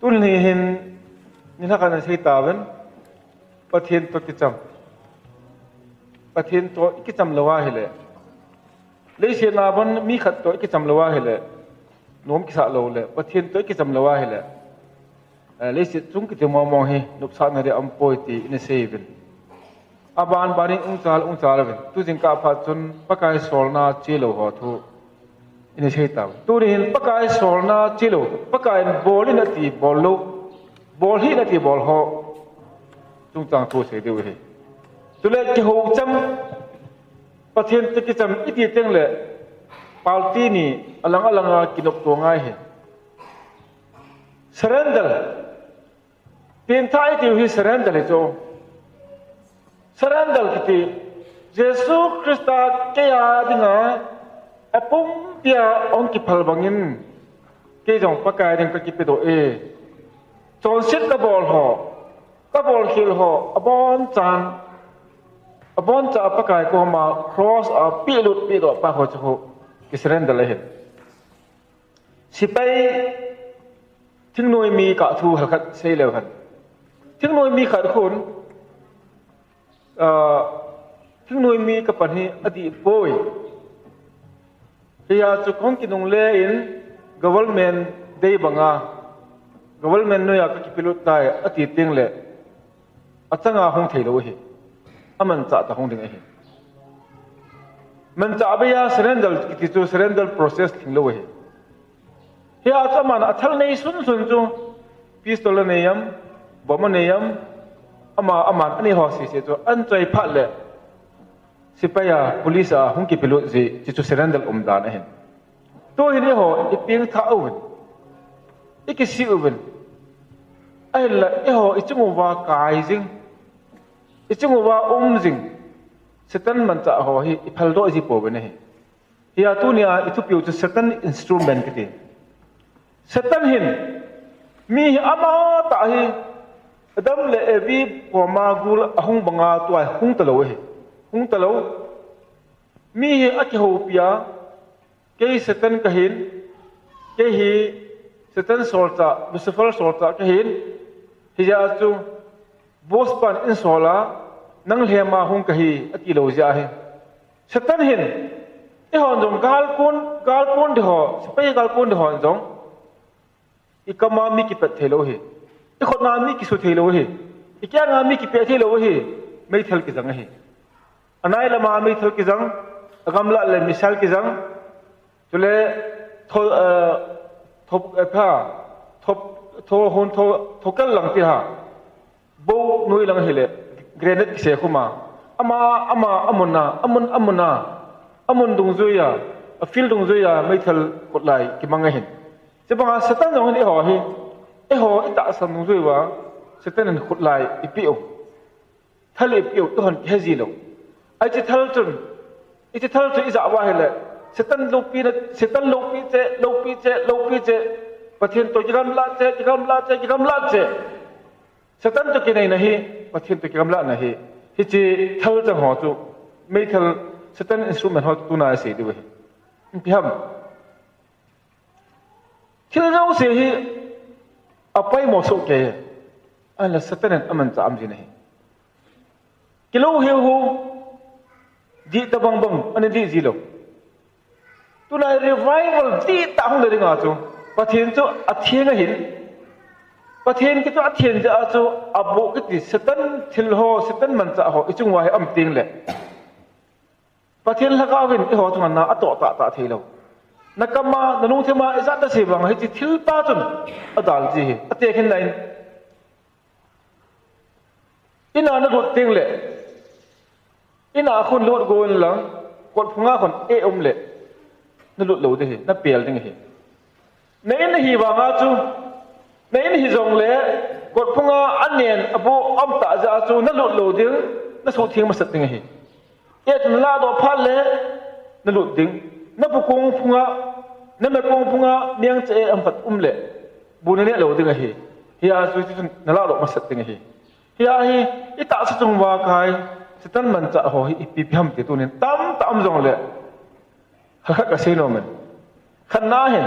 tu ni hin ni na kan sei ta wen pathian to ki cham pathian to ki cham lawa hi le le se na ban mi khat to ki cham lawa hi le nom ki sa lo le pathian to ki cham lawa hi le le se chung ki te mo mo hi nup sa na re am poi ti in sei wen aban bani ung chal wen tu jing ka pha chun pakai solna chelo ho thu in sei ta tu rin pakai solna chelo pakai bol in ati bol lo bol hi na ti bol ho chung chang tu sei de we tu le ki ho cham pathian te ki cham iti teng le palti ni alang kinop to ngai he surrender tin thai ti hi surrender le cho surrender kiti Jesu Christa ke ya dinga apum dia ong ki phal bangin ke jong pakai ding ka ki pe do e chon sit ka bol hil ho abon cha pakai ko ma cross a pi lut pi do pa ho chu ki surrender le he sipai thing noi mi ka thu hal khat sei le khan thing noi mi khat khun thing noi mi ka pan hi adi poi ya chu kong ki nong le in government dei banga government no ya ka ki pilut tai ati ting le achanga hong thei lo hi aman cha ta hong ding hi man cha ba ya surrender ki chu surrender process thing lo hi ya chaman athal nei sun chu pistol neyam bomb neyam aman ani ho si se chu an chai phat le sipaya police a hong ki pilut ji chu surrender dan a hin to hi ni ho iping tha awin ikisi uben ai la e ho ichungu wa kai jing ichungu wa jing setan man cha ho hi iphal do ji po bene hi ya tu nia itu piu chu setan instrument kiti setan hin mi ama ta hi adam le evi ko ma gul ahung banga tuai hung talo hi hung talo mi hi a ki ho pia ke setan ka hin ke hi setan sorta Lucifer sorta ka hin hiya chu boss pan in sola nang lema hung ka hi akilo ja hi setan hin e hon jong gal kon de ho spai gal kon de hon jong ikama mi ki pet thelo hi e khona mi ki su thelo hi ikya nga mi ki pe thelo hi mai thel ki jang hi anai lama mi thel ki jang agamla le misal ki jang chule thop pha thop tho hon thokal lang ti ha bo noi lang hele grenade se khuma amun dung zuya a fil dung zuya mai thal kot lai ki manga hin che banga satan jong ni ho hi e ho ita sam dung zuwa satan an khut lai ipiu thal ipiu to han hezi lo ai che thal chun iza wa hele setan lopi che pathian to jigam la che setan to ki nei nahi pathian to jigam la nahi hi chi thal chang ho chu mai thal setan instrument ho tu na se de we pham thil rau se hi apai mo so ke ala setan aman cha am ji nahi kilo hi hu di ta bang ani di ji lo tunai revival di ta hong le ringa chu pathian chu athienga hin pathian ki chu athien ja chu abu ki ti setan thil ho setan man cha ho ichung wa am ting le pathian la ka win i ho thang na ato ta thilo nakama nanung thema isa ta se bang hi chi thil pa chun adal ji hi ate khin lain ina na ru ting le ina khun lut goin lang kot phunga khon e le na lut lo de hi na pel ding hi nei na hi wa nga chu nei na hi jong le kot phunga anen abu am ta ja chu na lut lo ding na so thing ma sat ding hi e tun la do phal le na lut ding na bu kong phunga na me kong phunga niang che am phat le bu ne lo ding hi hi a chu chu na la do ma sat ding hi hi a hi ita sa chung wa kai setan man cha ho hi pi pham ti tu nen tam jong le ha ka sei no men khan na hen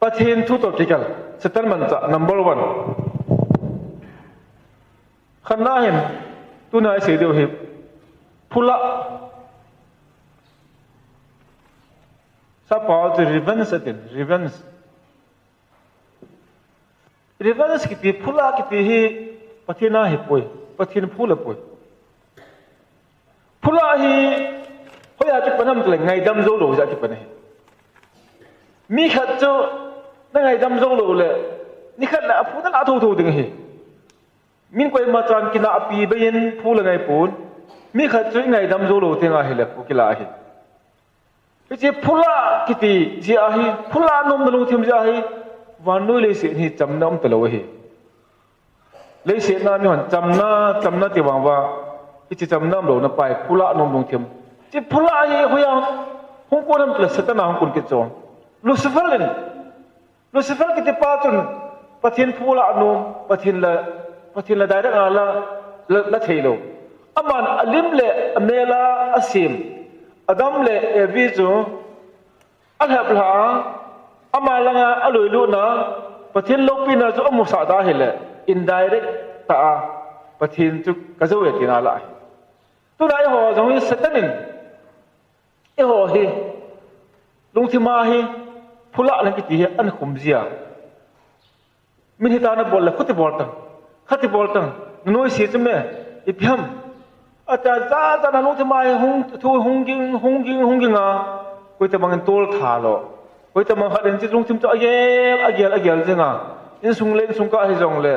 pathin thu topical settlement cha number 1 khanna hin tunai se deu hi phula sa paul to revenge atin revenge ki phula ki hi pathina hi poi pathin phula poi phula hi hoya ki panam tle ngai dam zo lo ja ki panai mi khat cho na ngai dam zo lo le ni khat la phu na tho tho ding hi min koi ma chan kina api bayin phula ngai pun mi khat cho ngai dam zo lo tenga hi le pukila hi che phula kiti ji a hi phula nom na long thim ja hi wanu le se ni chamnam talo hi le se na mi hon chamna ti wang wa chi chamnam lo na pai phula nom long thim che phula hi hoya hong ko nam tla satana hong kun ke chong lucifer kiti patun pathin phula nom pathin la direct la thailo aman alim le amela asim adam le evizo alhabla amalanga alulu na pathin lopina zo amusa da hele indirect ta pathin chu kazo etina la tu nai ho jong satanin e ho hi lungthima hi phula la kiti hi an khumzia min hitana bol la khuti boltang khati boltang noi si chme ipyam ata za na lungthima hi hunging nga koita bangin tol thalo koita mang haden chi lungthim cha agel jenga in sung ka hi jong le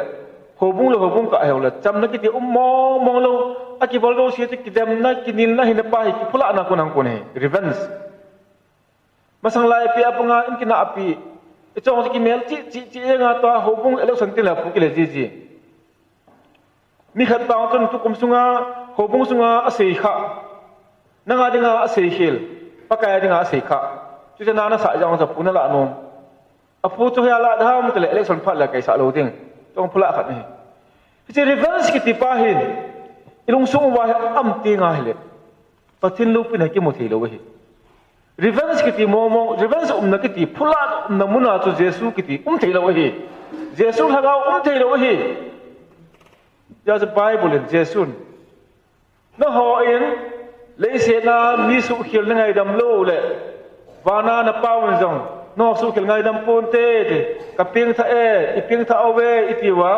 hobung ka hewle chamna kiti mong lo aki boldo si ki dem na kinil na hina pa hi phula na kunang kune revenge masang lai pi apanga in kina api chong ki mel chi nga to hobung election tila pukile ji mi khat pa ton tu kum sunga hobung sunga asei kha nanga dinga asei hil pakaya dinga asei kha chu na na sa jang sa puna la nom apu chu ya la dham tele election phat la kai sa lo ding tong phula khat ni chi revenge ki ti pa hin ilung sung wa am ti nga hele pathin lu pin ki mo thei lo hi revenge ki ti mo revenge na ki ti phula na muna chu jesu ki ti thei lo hi jesu haga thei lo hi ya the bible in jesu na ho in le se na mi su khil na ngai dam lo le wana na pawon jong no su khil ngai dam pon te kaping tha iping tha awe itiwa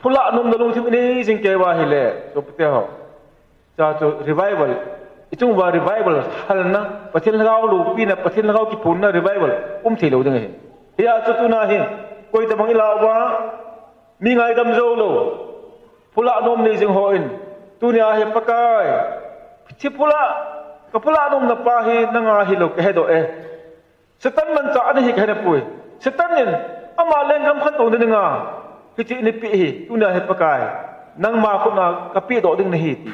phula nom na lung thim ni jing ke wa hi le so pte ho cha cho revival itung wa revival halna pathin lagaw lu pi na pathin lagaw ki pun na revival thei lo ding he ya chu tu na hin koi ta bang ila wa mi ngai dam zo lo phula nom ni jing ho in tu nia he pakai chi phula ka phula nom na pa hi na nga hi lo ke do setan man cha ani hi ke na pui setan nin ama leng gam khan to ni nga hi chi ni pi hi tu nia he pakai nang ma khu na ka pi do ding na hi ti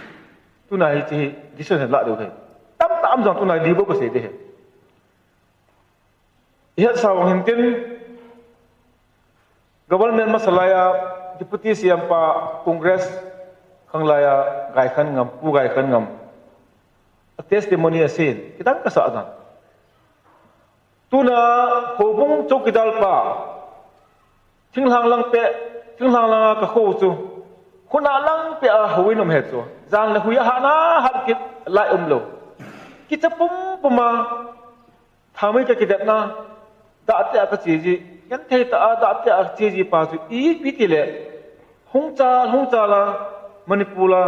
tu na hi chi decision la do thei tam jong tu na di bo ko se de he sa wang hin tin government masalaya deputy CM pa congress khanglaya gai khan ngam pu gai khan ngam testimony asin kitang ka sa adan tuna hobung chokidal pa thinglang lang ka kho chu khuna lang pe a hoinom he chu zan la huya hana hat kit lai lo kitapum puma thamai ka kidat na da ta ka chi ji yan thei ta da ta chi ji pa chu I pitile hongcha la manipula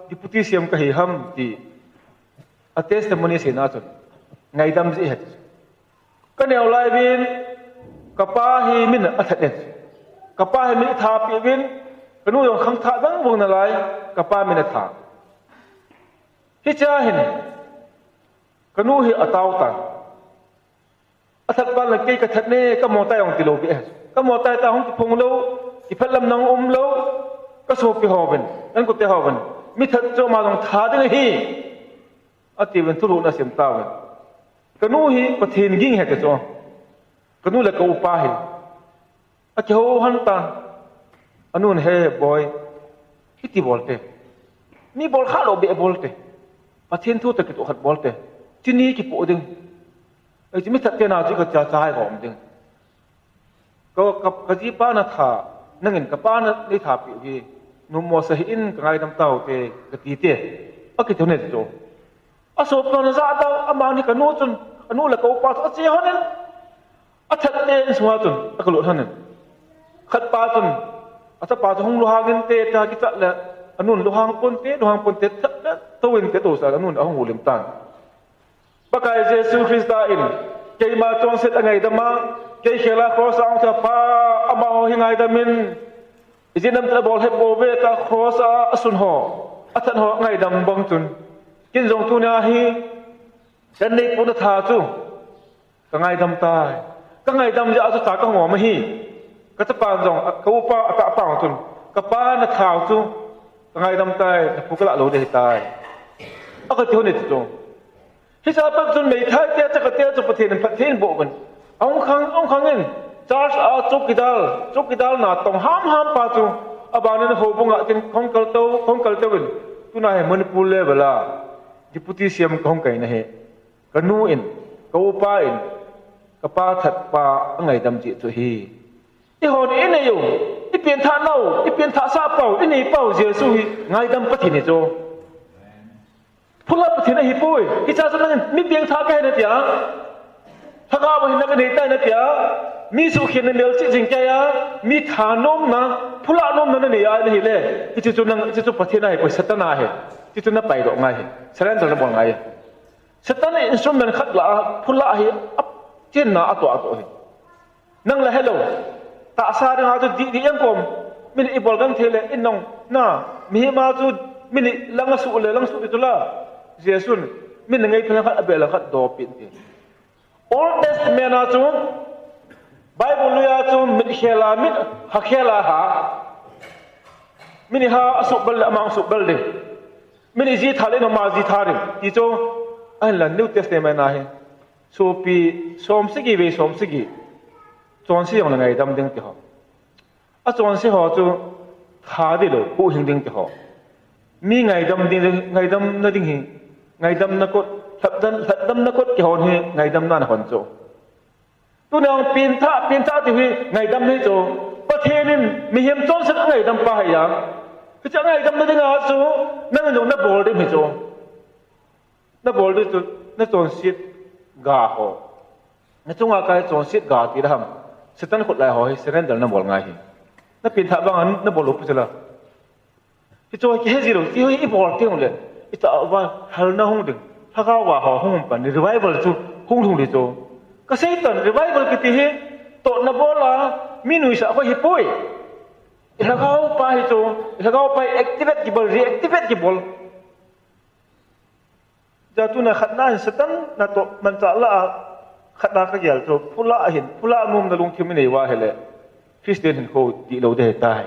deputy CM ka hi ham ti a testimony se na chu ngai dam ji het kanel lai bin kapa hi min athanet kapa hi min tha pi bin kanu yong khang tha dang bung na lai kapa min tha hi cha hin kanu hi ataw ta athat ba la ke ka that ne ka mo ta yong ti lo bi ka mo ta hong ti phung lo ti phalam nang lo ka so pi hoben an ko te hoben mi that cho ma dong tha ding hi ati wen thuru na sem ta wen kanu hi pathin ging he ka cho kanu la ko pa hi a ke ho han ta anun he boy kiti bolte ni bol kha lo be bolte pathin thu ta ki to khat bolte chini ki po ding ai mi that te na ji ka cha cha hai gom ding có cái gì pa na thà năng in cái pa na đi thà bị gì nụ mò sa in cái ngày đâm tàu cái tí tê ở cái chỗ này chỗ ở số còn ra tàu ở mang đi cái nô chun cái nô là câu pa ở chế hơn nên ở thật tê số chun ở cái lỗ hơn nên khát pa chun ở ta pa chun hung luang in tê ta cái chắc là ở nô luang pon tê thật đó tôi in cái tổ sa ở nô ở hung hồ liêm tan bác cái Jesus Christ in cái mà trong set ngày đâm mà cái khela cross ang ta pa ama hingai da min izinam ta bol hep bove ta cross a sun ho athan ho ngai dam bang chun kin jong tu na hi dan nei pu na tha chu ka ngai dam tai ka ngai dam ja chu ta ka ngo ma hi ka ta pa jong ka u pa ta pa chun ka pa na tha chu ka ngai dam tai ta pu ka la lo de tai a ka tu ne chu hi sa pa chun mei thai te cha ka te chu pathen bo ban ông khang in charge a chuk kidal na tong ham pa chu abanin ho bunga tin khong kal tawin tuna he manipur level a deputy cm khong kai na he kanu in ko pa in ka pa that pa ngai dam chi chu hi i hon in ayu i pian tha nau i pian tha sa pau i nei pau jesu hi ngai dam pathin ni chu phula pathin hi pui i cha san mi pian tha kai na tia thaka ba hinna ka nei tai na tia mi su khin na mel chi jing kya ya mi tha nom na phula nom na ne ya ni le chi chu nang chi chu pathin ai ko satana he chi chu na pai ro ngai he saran dal na bol ngai satana instrument khat la phula hi ap chen na ato he nang la hello ta sa ri ha chu di yang kom min i bol gang thele in nong na mi ma chu min lang su le lang su tu la jesun min ngai phela khat abela khat do pin ti Old Testament na chu Bible luya chu mit khela mit ha khela ha min ha asubal amang subal de min ji thale no ma ji thare ti chu an la New Testament na he so pi som sigi ve som sigi chon si yong la ngai dam ding ti ho a chon si ho chu tha de lo pu hing ding ti ho mi ngai dam na ding hi ngai dam na ko thật đâm nó cốt cái hồn hi ngày đâm nó là hồn chỗ tôi nói pin tha thì hi ngày đâm đấy chỗ có thế nên mình hiểm chốn sẽ ngày đâm pa hay à cái chỗ ngày đâm nó thế nào chỗ nó là dùng nó bồi đi mình chỗ nó bồi đi chỗ nó chọn xiết gà ho nó chung là cái chọn xiết gà thì đâm sẽ tăng cột lại ho hi sẽ nên đâm nó bồi ngay hi nó pin tha bằng anh nó bồi lúc chứ là cái chỗ cái gì rồi thì hi bồi tiếng lên cái chỗ và hal nó không đượcถ้าเขาว่าเขาหุ่มปัน revival จูหุ่งทุ่งดิโจก็เสตัน revival กิติเฮโตนบอลามีหนุ่ยสาวเขาฮิปุยถ้าเขาไปโจถ้าเขาไป activate กิบอล reactivate กิบอลจะตุนะขัดนั่นสตันนะโตมันจะละขัดนาขยันโจผู้ละเห็นผู้ละมุมนะลุงที่ไม่ได้ว่าเหรอคริสเตียนเห็นเขาดีเราได้ตาย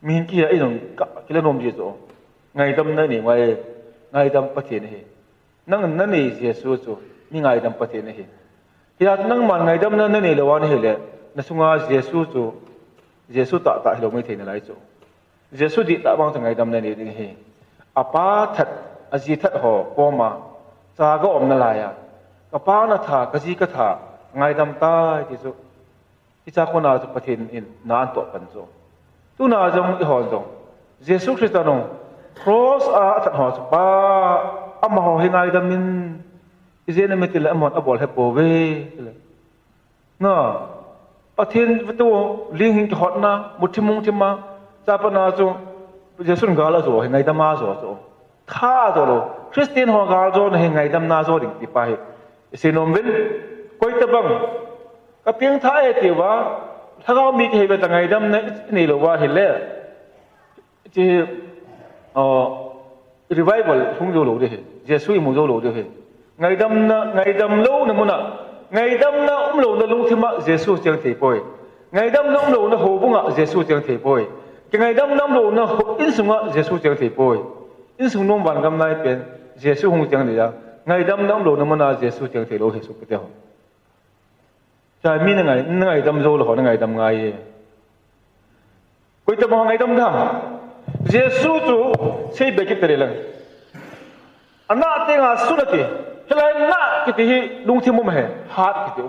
มีเห็นกี่ไอ้หนุ่มกี่ละนมดีโจไงตำนั่นนี่ไว้ngày đâm bắt thiên hi nang năn ni Giêsu chu mi ngày đâm bắt thiên hi hiat nang man ngày đâm năn ni lawan hi le na sunga Giêsu ta lo mai thein lai chu Giêsu di ta bang ngày đâm năn ni ding hi apa that aji that ho poma cha ga om na la ya apa na tha ka ji ka tha ngày đâm ta ti chu ti cha ko na chu bắt thiên in na an to pan chu tu na jong i hon jong Giêsu Christ nong cross a thật họ ba âm họ hình ai đâm min izena met la amon abol he pove na pathin vtu ling hing hot na muthimung thima chapana chu jesun gala zo he ngai dama zo zo tha zo lo christian ho gal zo na he ngai dam na zo ding ti pa he sinom bin koi ta bang ka piang tha e ti wa thagao mi ke be ta ngai dam nei lo wa he le chi revival không vô lỗ đi, Giêsu im vô lỗ đi, ngày đâm lâu nè muốn à, ngày đâm na lỗ na lung thêm mà Giêsu chẳng thể bồi, ngày đâm na lỗ na hồ bung à Giêsu chẳng thể bồi, cái ngày đâm na lỗ na in sung à Giêsu chẳng thể bồi, in sung nông bản gam này bên Giêsu không chẳng thể ra, ngày đâm na lỗ na muốn à Giêsu chẳng thể lỗ Giêsu cái đâu, trái mi ngày đâm vô lỗ ngày đâm ngày, cuối tập ngày đâm thằng Giêsu tu sei beki terelang. Anak tengah sunati. Helai nak kita hi lung timum he hat kita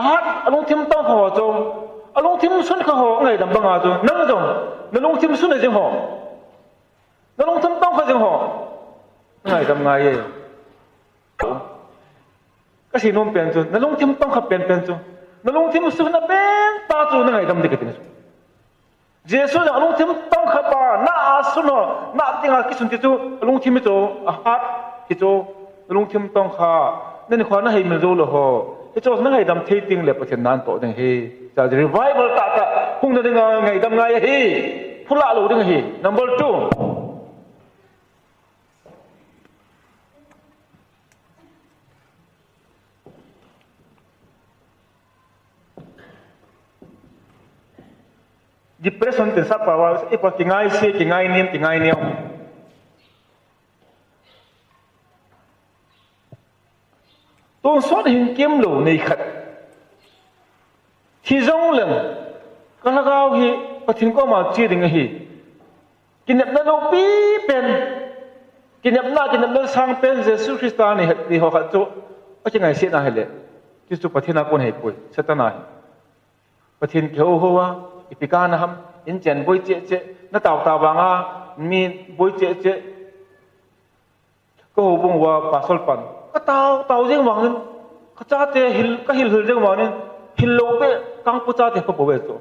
hát alung thêm tông họ cho alung thêm xuân khá họ ngày đầm băng à cho nâng rồi alung thêm xuân này riêng họ alung thêm tông khá riêng họ ngày đầm ngày ấy cái gì nôm bền cho alung thêm tông khá bền cho alung thêm xuân là bền ta cho ngày đầm đi cái tiếng Jesus yang alung thêm tông khá ba na xuân họ na tiếng cái xuân thì cho alung thêm cho hát thì cho alung thêm tông khá nên khoan nó hay mình rồi họ cái chỗ nó ngày đâm thấy tiếng lệ bát thiên nan tổ đằng hi, giờ revival ta hung nó đằng ngày đâm ngày hi, phun lạ lù đằng hi. Number 2, depression tiền sát vào, ipa tiếng ai si tiếng ai niệm. Tôn suốt hình kiếm lũ này khật thì giống lần cái là gạo hi và thiên có mà chia đình hi kinh nghiệm nó đâu bí bên kinh nghiệm nó sang bên Jesus Christ này thì họ khật chỗ ở trên ngày sẽ là hay lệ chứ chụp phát thiên là con hệ bồi sẽ ta này phát thiên kiểu hoa ipika na ham in chen bồi chế nó tàu vàng à mi bồi chế có hồ bung và pasol pan cái tàu riêng mà nên cái cha thì hil riêng mà nên hil lâu bé căng phụ cha thì không bảo vệ cho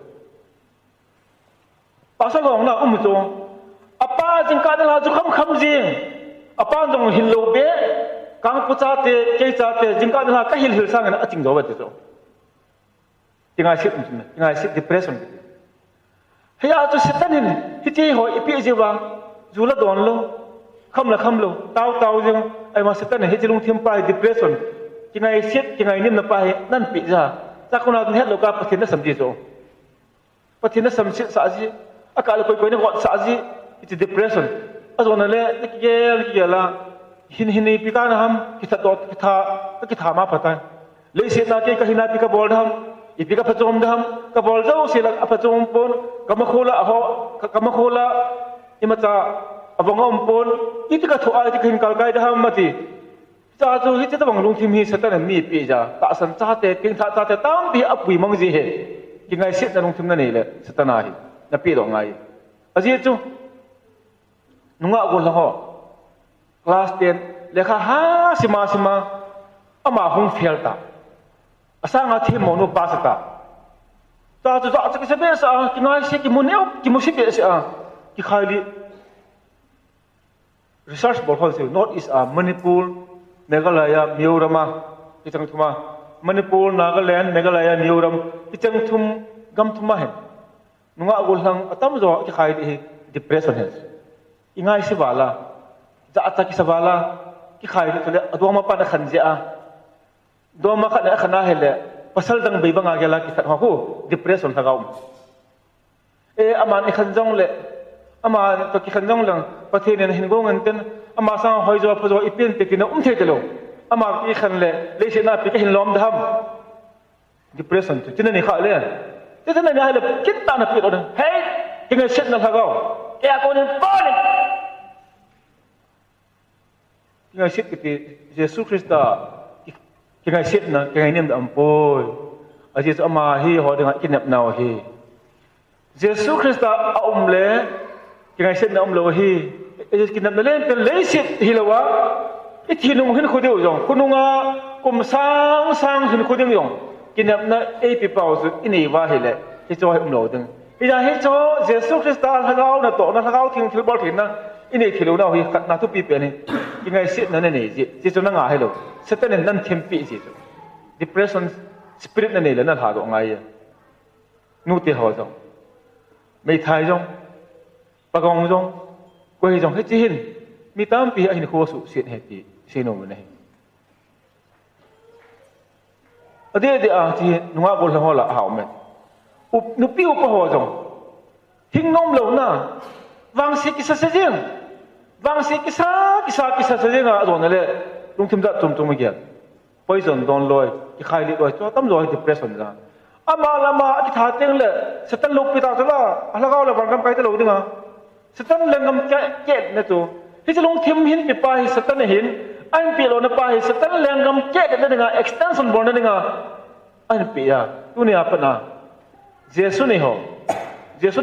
bà sao lòng nào cho apa chính cái là cho không riêng apa trong hil lâu bé căng phụ cha thì cái cha thì chính cái là cái hil sang là chính đó vậy cho tiếng ai ship depression hay à cho Satan hin thì chỉ hỏi ipi gì ba dù là đòn luôn không lo tao riêng ai mà Satan này hết chỉ lung thêm bài depression cái ngày siết cái ngày niệm là bài năn bị ra ta không nào hết lo cả phát hiện nó sầm gì rồi phát hiện nó sầm siết sao gì à cả là coi nó gọi sao gì it's depression à rồi này cái là hin pita na ham kita thà mà phải lấy siết na cái hina pika bol ham ipika phachom ham ka bol zo sila phachom pon kamakhola imacha abangom pon itika thoa itika hin kalkai da ham mati cha chu hi ta bang lung thim hi Satan mi pi ja ta san cha te ping tha cha te tam bi apui mang ji he ki ngai sit na lung thim na nei le Satan hi na pi do ngai aji chu nunga go la ho class 10 lekha ha sima ama hung fail ta asanga thi mo no pass ta cha chu cha cái be sa ki ngai se ki muneu ki musi be sa ki khali research bol hol se north is a Manipur Meghalaya Mizoram ki chang thuma Manipur Nagaland Meghalaya Mizoram ki chang thum gam thuma hen nunga gol hang atam zo ki khai di depression hen ingai se wala za ata ki sawala ki khai di tole adwa pa na khan je a do ma khana khana hele pasal dang bei banga gela ki thatwa hu depression thagaum e aman i khan jong le ama to ki khan jong lang pathin ne hin gong an ten ama sang hoi zo pho ipin te kin the telo ama ki khan le se na pi ka hin lom dham depression tu tin ne kha le te tin ne ha le kit ta na pi do he ki nge set na thagao e ko ne pa ne ki nge set ki Jesus Christa ki ngai sit na ki ngai nim da ampoi a Jesus ama hi ho de ngai kinap naw hi Jesus Christa a le ki ngai sit na lo hi Jesus kinap na len pen le sit hi lawa i thinung hin khodiu jong kununga kum sang hin khodiu jong kinap na e pi pau su ini wa hi le hi cho hi lo ding i ja hi cho Jesus Christa thagao na to na thagao thing thil bol thin na ini thilu na hi khat na tu pi pe ni ki ngai sit na ne ni ji chu na nga hello Satan nan them pi ji depression spirit na ne la na tha do ngai nu ti ho jong mei thai jong pa gong jong quay jong he chi hin mi tam pi a hin kho su sit he pi sino ne ade a ji nuwa bol ho la hao me up nu pi up ho jong hing nom lo na wang si ki sa sa jing wang si ki sa jing a zo na le lung thim da tum ge poison don loi ki khai li loi cho tam loi depression ra ama lama ki tha teng le Satan lu pi ta to la ala ga la bang kam kai ta lo dinga Satan lengam ke na to hi lung thim hin pi pa hi Satan hin an pi lo na pa hi Satan lengam ke de dinga extension bon dinga anh bị à tu này apa na Jesus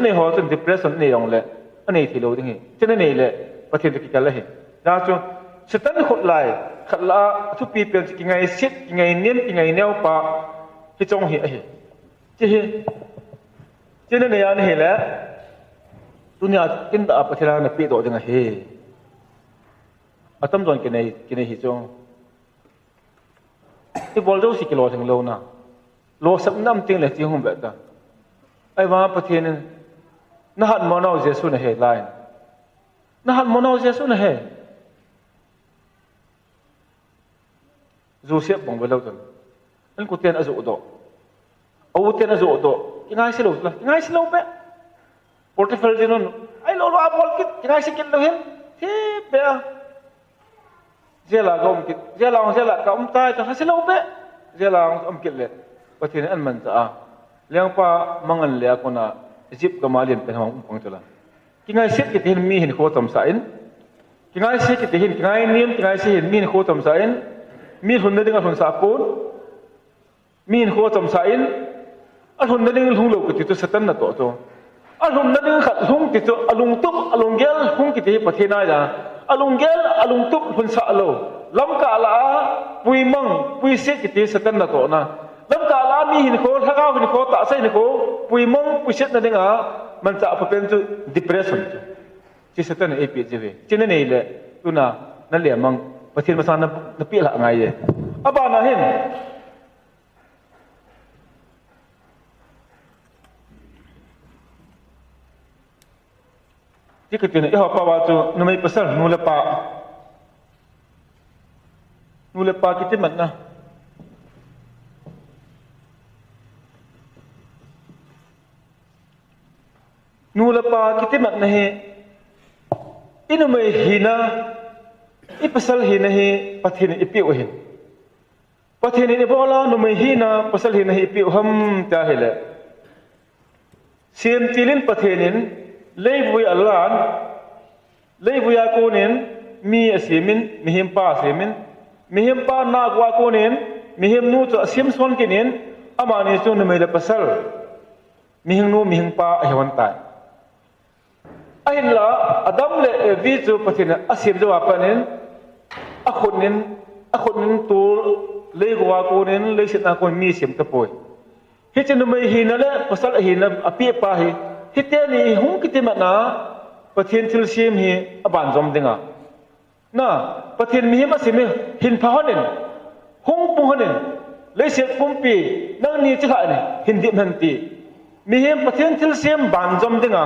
này họ trên depression này ông lệ anh này thì lâu đi cho nên này lệ và thiên cái là hết ra cho sự tấn khột lại khát là thu pi tiền cái ngày siết cái ngày niên cái ngày neo pa cái trong hiện hết chứ cho nên này anh hết lệ tu này cái đó apa thiên là bị độ dengan hết ở tâm rồi cái này hết trong cái bol đâu xí cái lò thành lâu na lò sắp năm tiếng là tiếng không vậy ta ai mà bắt thiên nó hận món nào Jesus này hết lại nó hận món nào Jesus này hết dù xếp bằng với lâu rồi anh có tiền ở dụ độ tiền ở dụ độ cái ngay xí lâu bé portfolio gì nó ai lâu lo bol cái ngay xí cái lâu hết thế bé giờ là ông kịch giờ là cả ông tai ta sẽ lâu bé giờ là ông kịch lệ và thì anh mình ta liang pa mangan le ko na zip ka malin pe hong pang tula ki ngai set ki tin mi hin kho tam sa in ki ngai se ki tin ki ngai nim ki ngai se hin mi kho tam sa in mi hun na ding hun sa pun mi kho tam sa in a hun na ding hung lo ki tu satan na to a hun na ding khat hung ki tu alung tup alung gel hung ki ti pathina ya alung gel alung tup hun sa lo lam ka la pui mang pui se ki ti satan na to na lam ka la mi hin kho thaka hin kho ta sai ni kho pui mang pui set na dinga man cha pa pen chu depression chu chi satan e pi je ve chin nei le tu na le mang pathin ma san na pi la ngai ye aba na hin chi ka tin e ha pa wa chu na mai pasal nu le pa ki ti man na nula pa kiti mat nahi inu mai hina ipasal hina hi pathin ipi ohin pathin ni bola nu mai hina pasal hina hi ipi ham ta hele sim tilin pathinin leivui alan leivui akonin mi asimin mihim pa asimin mihim pa na gwa konin mihim nu cha sim son kinin amani chu nu mai le pasal mihing nu mihing pa ahewan tai ahin la adam le vi chu pathina asir jawa panin akhunin tur le gwa konin le sitna kon mi sim ta poi hi chen mai hi na le pasal hi na api pa hi hi te ni hung ki te ma na pathin thil sim hi aban zom dinga na pathin mi ma sim hin pha honin hung pu honin le sit pum pi nang ni cha ni hin di man ti mi hi pathin thil sim ban zom dinga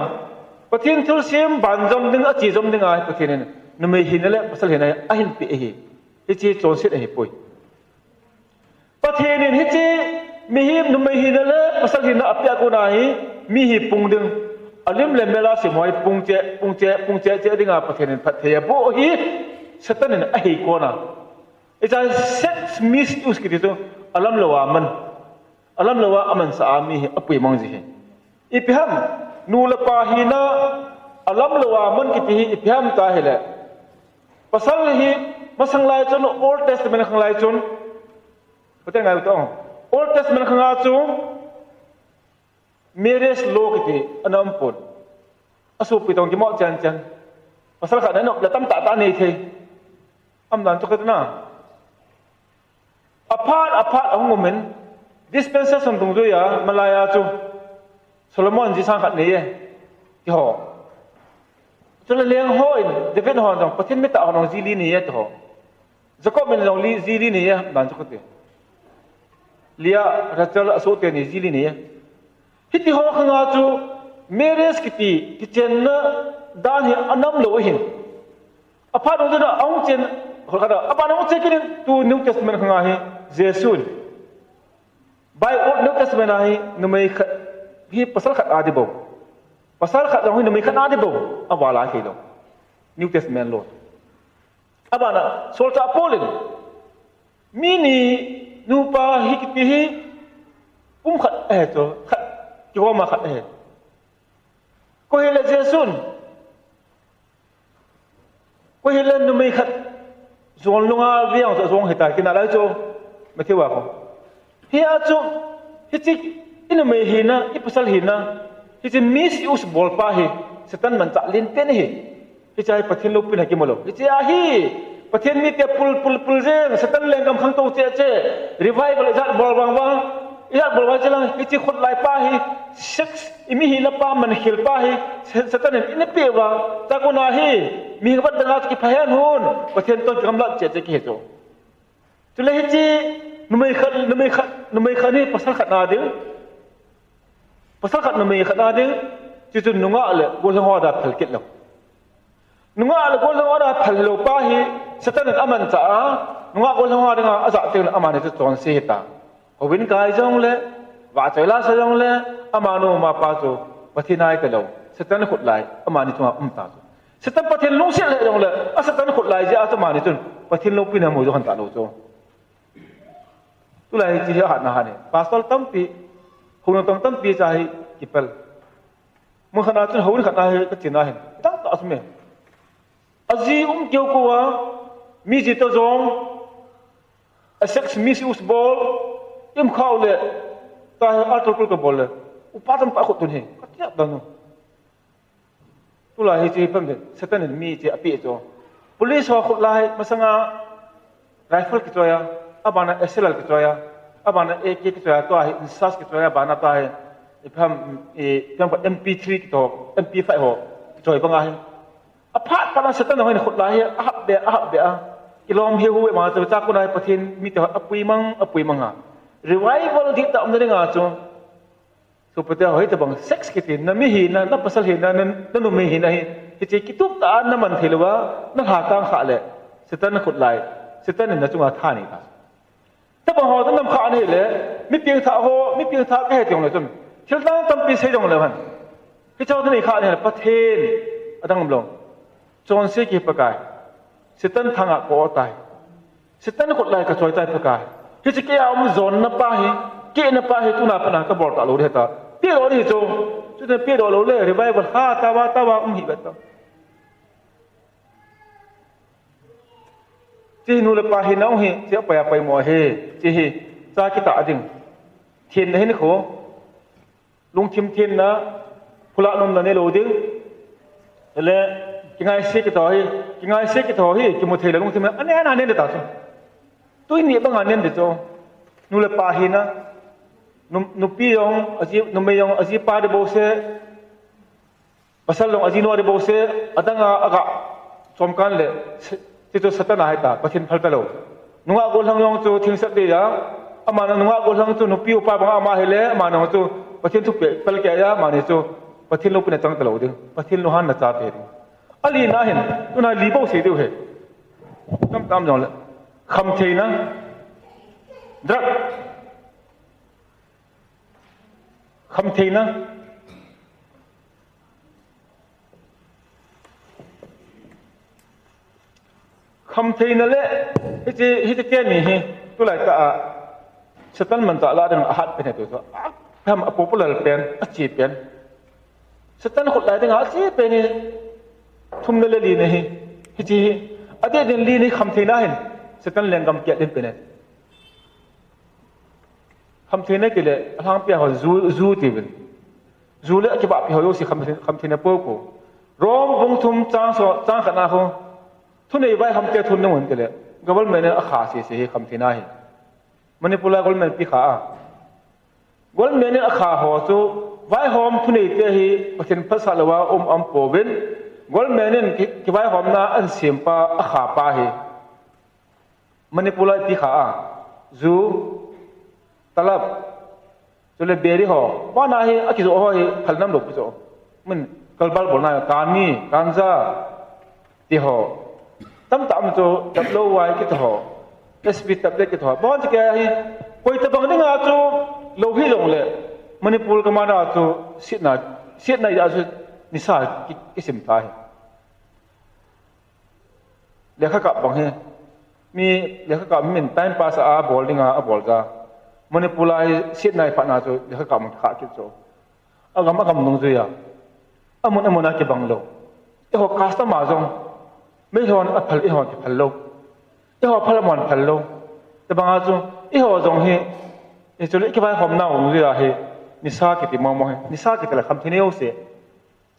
pathin thil sim ban zom ding a chi zom dinga pathin ne numei hin le pasal hin a hin pi hi chi chon sit hi poi pathin hi chi mi hi numei hin le pasal hin apya ko na hi mi hi pung ding alim le mela si moi pung che dinga pathin phat the bo hi satan ne a hi ko na it's a sex misuse ki to alam lawa aman sa ami hi apui mang ji hi ipiham nula pahina alam lawa man kiti hi ipiham ta hele pasal hi masang lai chon old testament khang lai chon pateng ngai to old testament khang a chu marriage law kiti anam pon asu pitong ki mo chan pasal kha na no la tam ta nei the am dan to katna apart ang moment dispensation tung zo ya malaya chu Solomon ji sang khat nei ye ki ho chula leng ho in David ho dong pathin mi ta ho zili ni ye to Jacob men dong li zili ni ye dan chu khote lia Rachel aso te ni zili ni ye hiti ho khanga chu marriage kiti kitchen na dan hi anam lo hin apa dong da ong chen ho kada apa dong che kin tu New Testament khanga hi Jesus by Old New Testament hi numai hi pasal khat adi bo pasal khat long hi numai khat adi bo awala hi lo New Testament lo abana solta polin mini nupa hi kiti hi khat to khat ki ma khat ko hele Jesus ko hele numai khat zon lunga viang so zong hita kina la cho ma thiwa ko hi a chu hi chi ina me hi na i pasal hi na hi chi misuse bol pa hi setan man cha lin ten hi hi chai pathin lo pin ha ki molo hi chi a hi pathin mi te pul je setan lengam khang to che revival izat bol bang bang izat bol bang chelang hi chi khut lai pa hi sex imi hi la pa man khil pa hi setan in pe wa ta ko na hi mi wat da ki phayan hun pathin to gamla che ki he cho tule hi chi numai khat ni pasal khat na ding pasal khat numai khat na ding chu chu nunga le gol ho da phal kit lo nunga le gol ho da phal lo pa hi setan aman cha nunga gol ho da a za te aman ni chon se ta ho win kai jong le wa chai la sa jong le amano ma pa chu pathinai ka lo setan khut lai aman ni chunga ta chu setan pathin long se le jong le a setan khut lai je a ta ma ni chun pathin lo pin mo jo han ta lo chu tu lai chi ha na ha ne pasal tampi hung tampi chai kipal mo khana chun hawin khana he ka china hen tang ta asme azi kyo ko wa mi ji to zong a sex misuse ball im khaw le ta alto ko bol le upatam pa khot tun he ka tia da no tu lai chi pam de setan mi chi api cho police ho khot lai masanga rifle ki choya abana SLR ki choya abana AK ki choya to hi sas ki choya bana ta hai ipham pam MP3 ki to MP5 ho ki choy banga hi aphat pana setan ho ni khut lai ahab be a kilom hi hu ma cha ko nai pathin mi te apui mang ha revival di ta om nga chu so pate hoi ta bang sex ki tin na mi hi na pasal hi na nu mi hi na hi chi ki tup ta na man thilwa na ha kang kha le setan khut lai setan na chunga tha ni ta ta bang ho ta nam kha ni le mi piang tha ka he tiong le chun thil dang tam pi sei dong le han ki chaw ni kha ni pathen adang long chon se ki pakai setan thanga ko tai setan khut lai ka choi tai pakai hi chi ke am zon na pa hi ke na pa hi tu na pa na ka bor ta lo de ta pi ro ni chu chu pi ro lo le revival ha ta wa hi ba ta chi nu le pa hi nau hi che pa ya pai mo he chi hi cha ki ta ding thien ne ni kho lung thim thien na phula nom na ne lo ding le ki ngai se ki to hi ki mo thei la lung thim an ne ta chu tui ni bang an ne de cho nu le pa hi na nu pi yong aji nu me yong aji pa de bo se pasal long aji no de bo se adanga aga chom kan le ti to satana hai ta pathin phal ta lo nunga gol hang yong chu thing sat de ya amana nunga gol hang chu nu pi upa bang ama hele amana chu pathin thu pe pal ke ya mane chu pathin lo pine chang ta lo de pathin lo han na cha te ri ali na hin tu na li bo se de he tam jong le kham thei na drak kham thei na kham thei na le hi te ni hi tu lai ta setan man ta la dang a hat pe ne tu so tham a popular pen a chi pen setan khut lai dang a chi pe ni thum le li ne hi chi ade den li ni kham thei na hin setan lengam ke den pe ne kham thei na ke le hang pe ho zu ti bin zu le ke ba pe ho yo si kham thei na po ko rom bung thum chang khana ho thu nei vai ham te thun ngon te le government a kha se hi kham thina hi manipula government pi kha government a kha ho chu vai hom thu nei te hi pathin phasa lawa am po ben government ki vai hom na an sim pa a kha pa hi manipula pi kha zu talab chule beri ho ba na hi a ki zo ho hi khalnam lo pu zo mun kalbal bolna kani kanja ti ho tam cho tập lâu hoài cái thọ SB tập đấy cái thọ bao nhiêu cái hay quay tập bằng tiếng Anh cho lâu hi rồi lệ Manipur cái mà đó cho siết này đã cho nisa cái sim tai để khắc cặp bằng he mi để khắc cặp mình time pass a ball đi à ball ra Manipur lại siết này phát na cho để khắc cặp mình khá chút cho à gam nung rồi à amon cái bằng lâu cái họ customer rồi mấy hòn phật hòn phật lâu, hòn phật mòn phật lâu,แต่บางอาจุhòn dòng he จุลิกบายหอมน่าผมจะเหนิสากิติมองมองนิสากิติละคำที่เนี่ยโอเส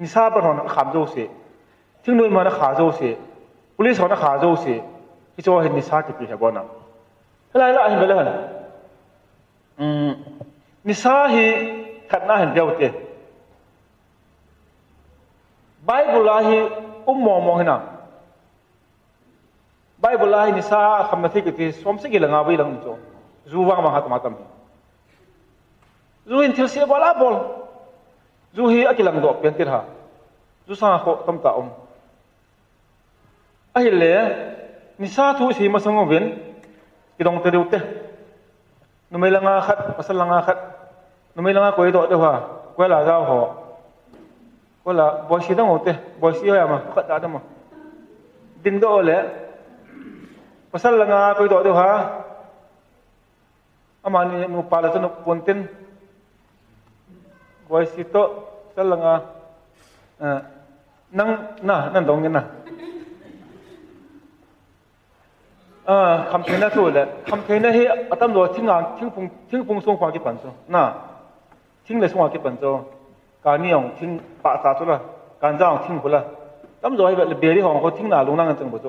นิสาประหอนขามโจเสถึงนู่นมานะขาโจเสปุริสอนขาโจเสที่โจเห็นนิสากิติเหรอบ้านะอะไรละเห็นไปแล้วนะนิสาฮีขัดหน้าเห็นเดียวเตะไบเบิลลาฮีมองมองเห็นนะไบเบิลลาฮีนิสาคำนั้นที่กิติสมศรีละงาวิลังโจจูว่างมาหัดมาทำจูอินทิลเสียบอลาบอลจูฮีอากิลังดอกเป็นติดหาจูสร้างโคตมตาไอ้เล่นิสาทุสีมาสงบเว้นกิดองเตดิวเตนุ่มเอลังอาขัดปัสลังอาขัดนุ่มเอลังอาคุยดอกเดียวว่าคุยลาเจ้าหัวคุยลาบอยสีต้องหัวเตบอยสีอะไรมาขัดได้มั้งดินดอกเลยปัสลังอาคุยดอกเดียวว่าอามันนี่มุปาลตุนุปนตินบอยสิโตสลังนั่งนั่นตรงนี้นะคำเทน่าสู้เลยคำเทน่าให้อัตมตัวทิ้งงานทิ้งพุงส่งความคิดปัญโซทิ้งเลยส่งความคิดปัญโซการนิยมทิ้งปะสาสุละการจ้างทิ้งคนละตั้มตัวให้แบบเบียร์ที่ของเขาทิ้งหน้าลงนั่งกันจังบ่โซ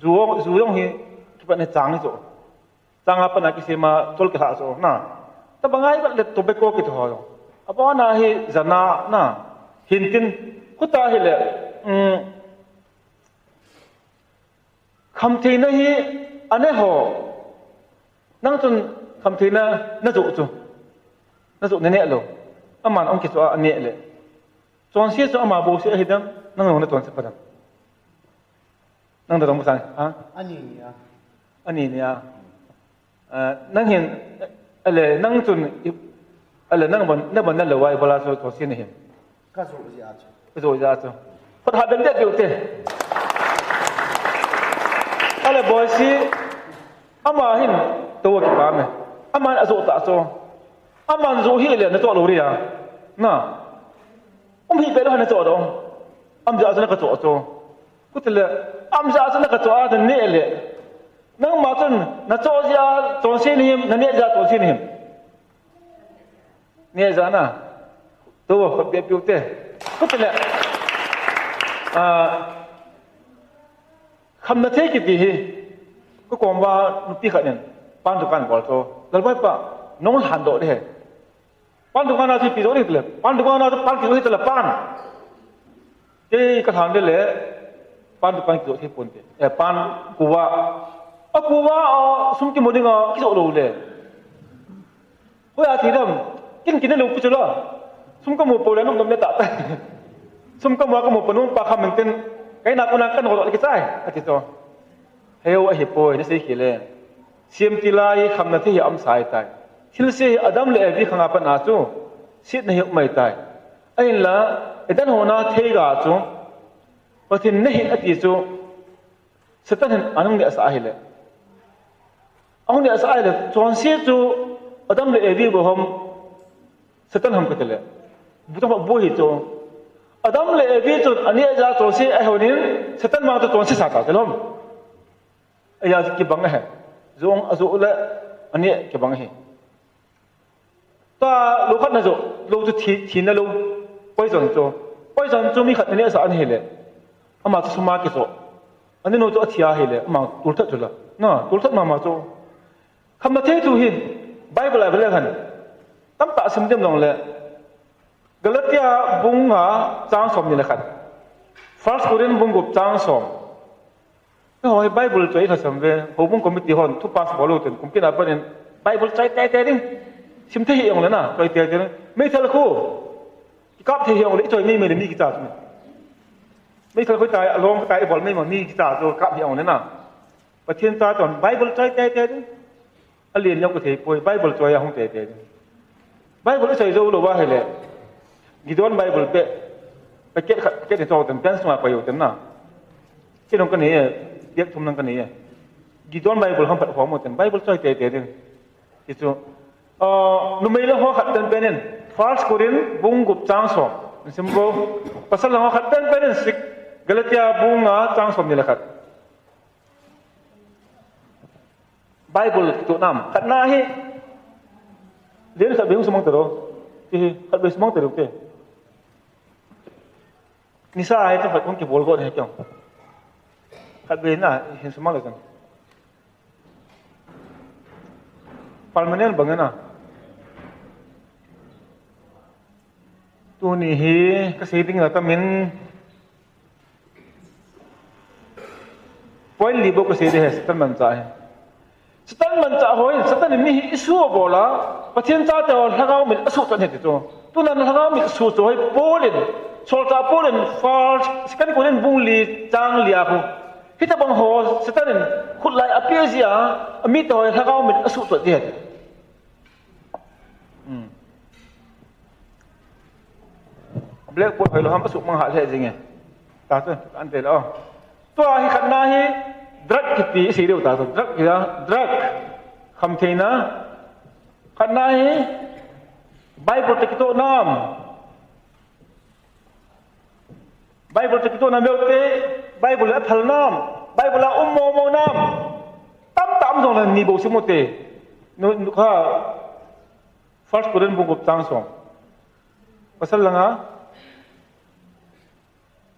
จู่ยงให้คิดปัญจางนี่โซจางapa nak kisi ma tol ke hak so ta bangai ba le to be ko ki to ho apa na hi zana hintin ku ta hi le kham thi na hi ane ho nang chun kham thi na zu ne lo aman ong ki so ane le chon si so ama bo si hi dam nang no na ton se padam nang da dong san ha ani ni yaนั่งเห็นอะไรนั่งจนอะไรนั่งบนนั่นเลยว่าเวลาตัวสิ่งนี้เห็นก็โจยาจ้ะพอถ้าเป็นเด็กอยู่เตะอะไรบอยซีอามาเห็นตัวกี่ปามเนี่ยอามันอโศตาโซอามันโจฮีเลยนะตัวลูเรียน่ะหิไปแล้วนะตัวดองจะอาจจะนักตัวโซกูจะเลยจะอาจจะนักตัวอาจจะเนี่ยเลยนั่งมาจนนักโจยาโจรสินิมนั่นเนี่ยจะโจรสินิมเนี่ยจะนะตัวเขาเบียบอยู่เต้ก็เป็นแหละคำนั้นเท่กี่ดีก็กลมว่านุติขันเนี่ยปั้นตุกันบอลโตแล้วไปปะน้องหันโดดเด้ปั้นตุกันน่าจะปีโดนี่เลยปั้นตุกันน่าจะปั้นกี่โดนี่แต่ละปั้นเจ้ก็ทำได้เลยปั้นตุกันกี่โดที่ปุ่นเต้ปั้นกูว่ากูว่าสมกิโมดิงคิดเอาเลยเฮ้ยอาทิตย์นั้นกินได้ลูกปุ๊บจุล่ะสมกิโมโปรแล้วนุ่มเนี่ยตัดสมกิโมก็โมปนุ่มปากคำเหมือนกันไอ้นักคนนั้นกันหัวเราะกี่ใจอาทิตย์นั้นเฮ้ยไอ้ปอยนี่สิขี้เลยเสียมตีลายคำนั้นที่ยามสายตายที่เราเสียอดัมเลยที่ข้างอาปันอาจูสิทธิ์นี่ไม่ตายไอ้ละไอ้ด้านหัวหน้าเทกาจูพอที่นี่อาทิตย์จูสตันอันนั้นเนี่ยสายเลยอันนี้อาศัยเลยจวนเสียจูอดัมเลยดีบ่همสตันهمกันเลยบุตรบ่หิจูอดัมเลยดีจูอันนี้จะจวนเสียไอ้คนนี้สตันมาจวนเสียสักกันเลยไอ้ยาที่บังเหรอจงอาจุละอันนี้ที่บังเหรอตาลูกขัดนะจูลูกจะทีนั่นลูกไปจนจูมีขัดอันนี้อาศัยนี่เลยอามาจะสมากิจูอันนี้โน้ตที่อาเหเลยอามาตุลทัดจุละตุลทัดมาจูคำนั้นเท่ทุหินไบเบิลอะไรกันตั้งแต่สมเด็จลงเลยกลัตติอาบุงหาจางสมนี่แหละครับฟาสโคเรนบุงกุบจางสมก็หอยไบเบิลใจเขาสมเวหัวบุงคอมมิตี้ฮอนทุกภาษาบอลูตินคุมกินอะไรเป็นไบเบิลใจแต่ดิ้งชิมเที่ยงเลยนะใจแต่ดิ้งไม่เท่าคู่กับเที่ยงเลยใจไม่ได้มีกิจการไม่เท่าคู่ใจลงใจบอลไม่เหมือนมีกิจการตัวกับเที่ยงเลยนะประเทศตาตอนไบเบิลใจแต่ดิ้งอันเรียนยังก็เทปไบเบิลตัวอย่างของเต๋ไบเบิลใส่โจรู้ว่าเหรอกิดวันไบเบิลไปเก็ตในโจทย์เป็นสมาประโยชน์นะที่น้องกันนี้เรียกทุ่มน้องกันนี้กิดวันไบเบิลเขาผัดหัวหมดแต่ไบเบิลใส่เต๋ดิที่สุดนุ่มเอลเขาขัดเดินเป็นฟาสโครินบุงกุบจางสมสิมโบภาษาเขาขัดเดินเป็นสิกลติอาบุงอาจางสมนี่แหละครับไบเบิลตัวน้ำขัดหน้าให้ liền khát bê sumang tero thì khát bê sumang tero thế nisa ai cho phải con kịp bol gọi hay không khát bê na hiện sumang là gì permanent bằng na tu ni hi cái gì tiếng là ta mình point libo cái gì đấy satan man cha satan man cha hoi satan mi hi isu bola pathian cha te thagao min asu tan he chu tu nan thagao min su chu hoi polin sol cha polin fal skan kolen bung li chang lia khu hita bang ho satan khut lai apia zia mi to thagao min asu tu je blackboard hoi lo ham asu mang ha le jinge ta chu an te lo tua hi khat na hi drug kiti si deu ta so drug ya drug kham theina khat na hi bible tekito nam bible tekito nam meute bible la thal nam bible la mo nam tam tam dong la ni bo simote nu kha first Korean book of Chang song pasal langa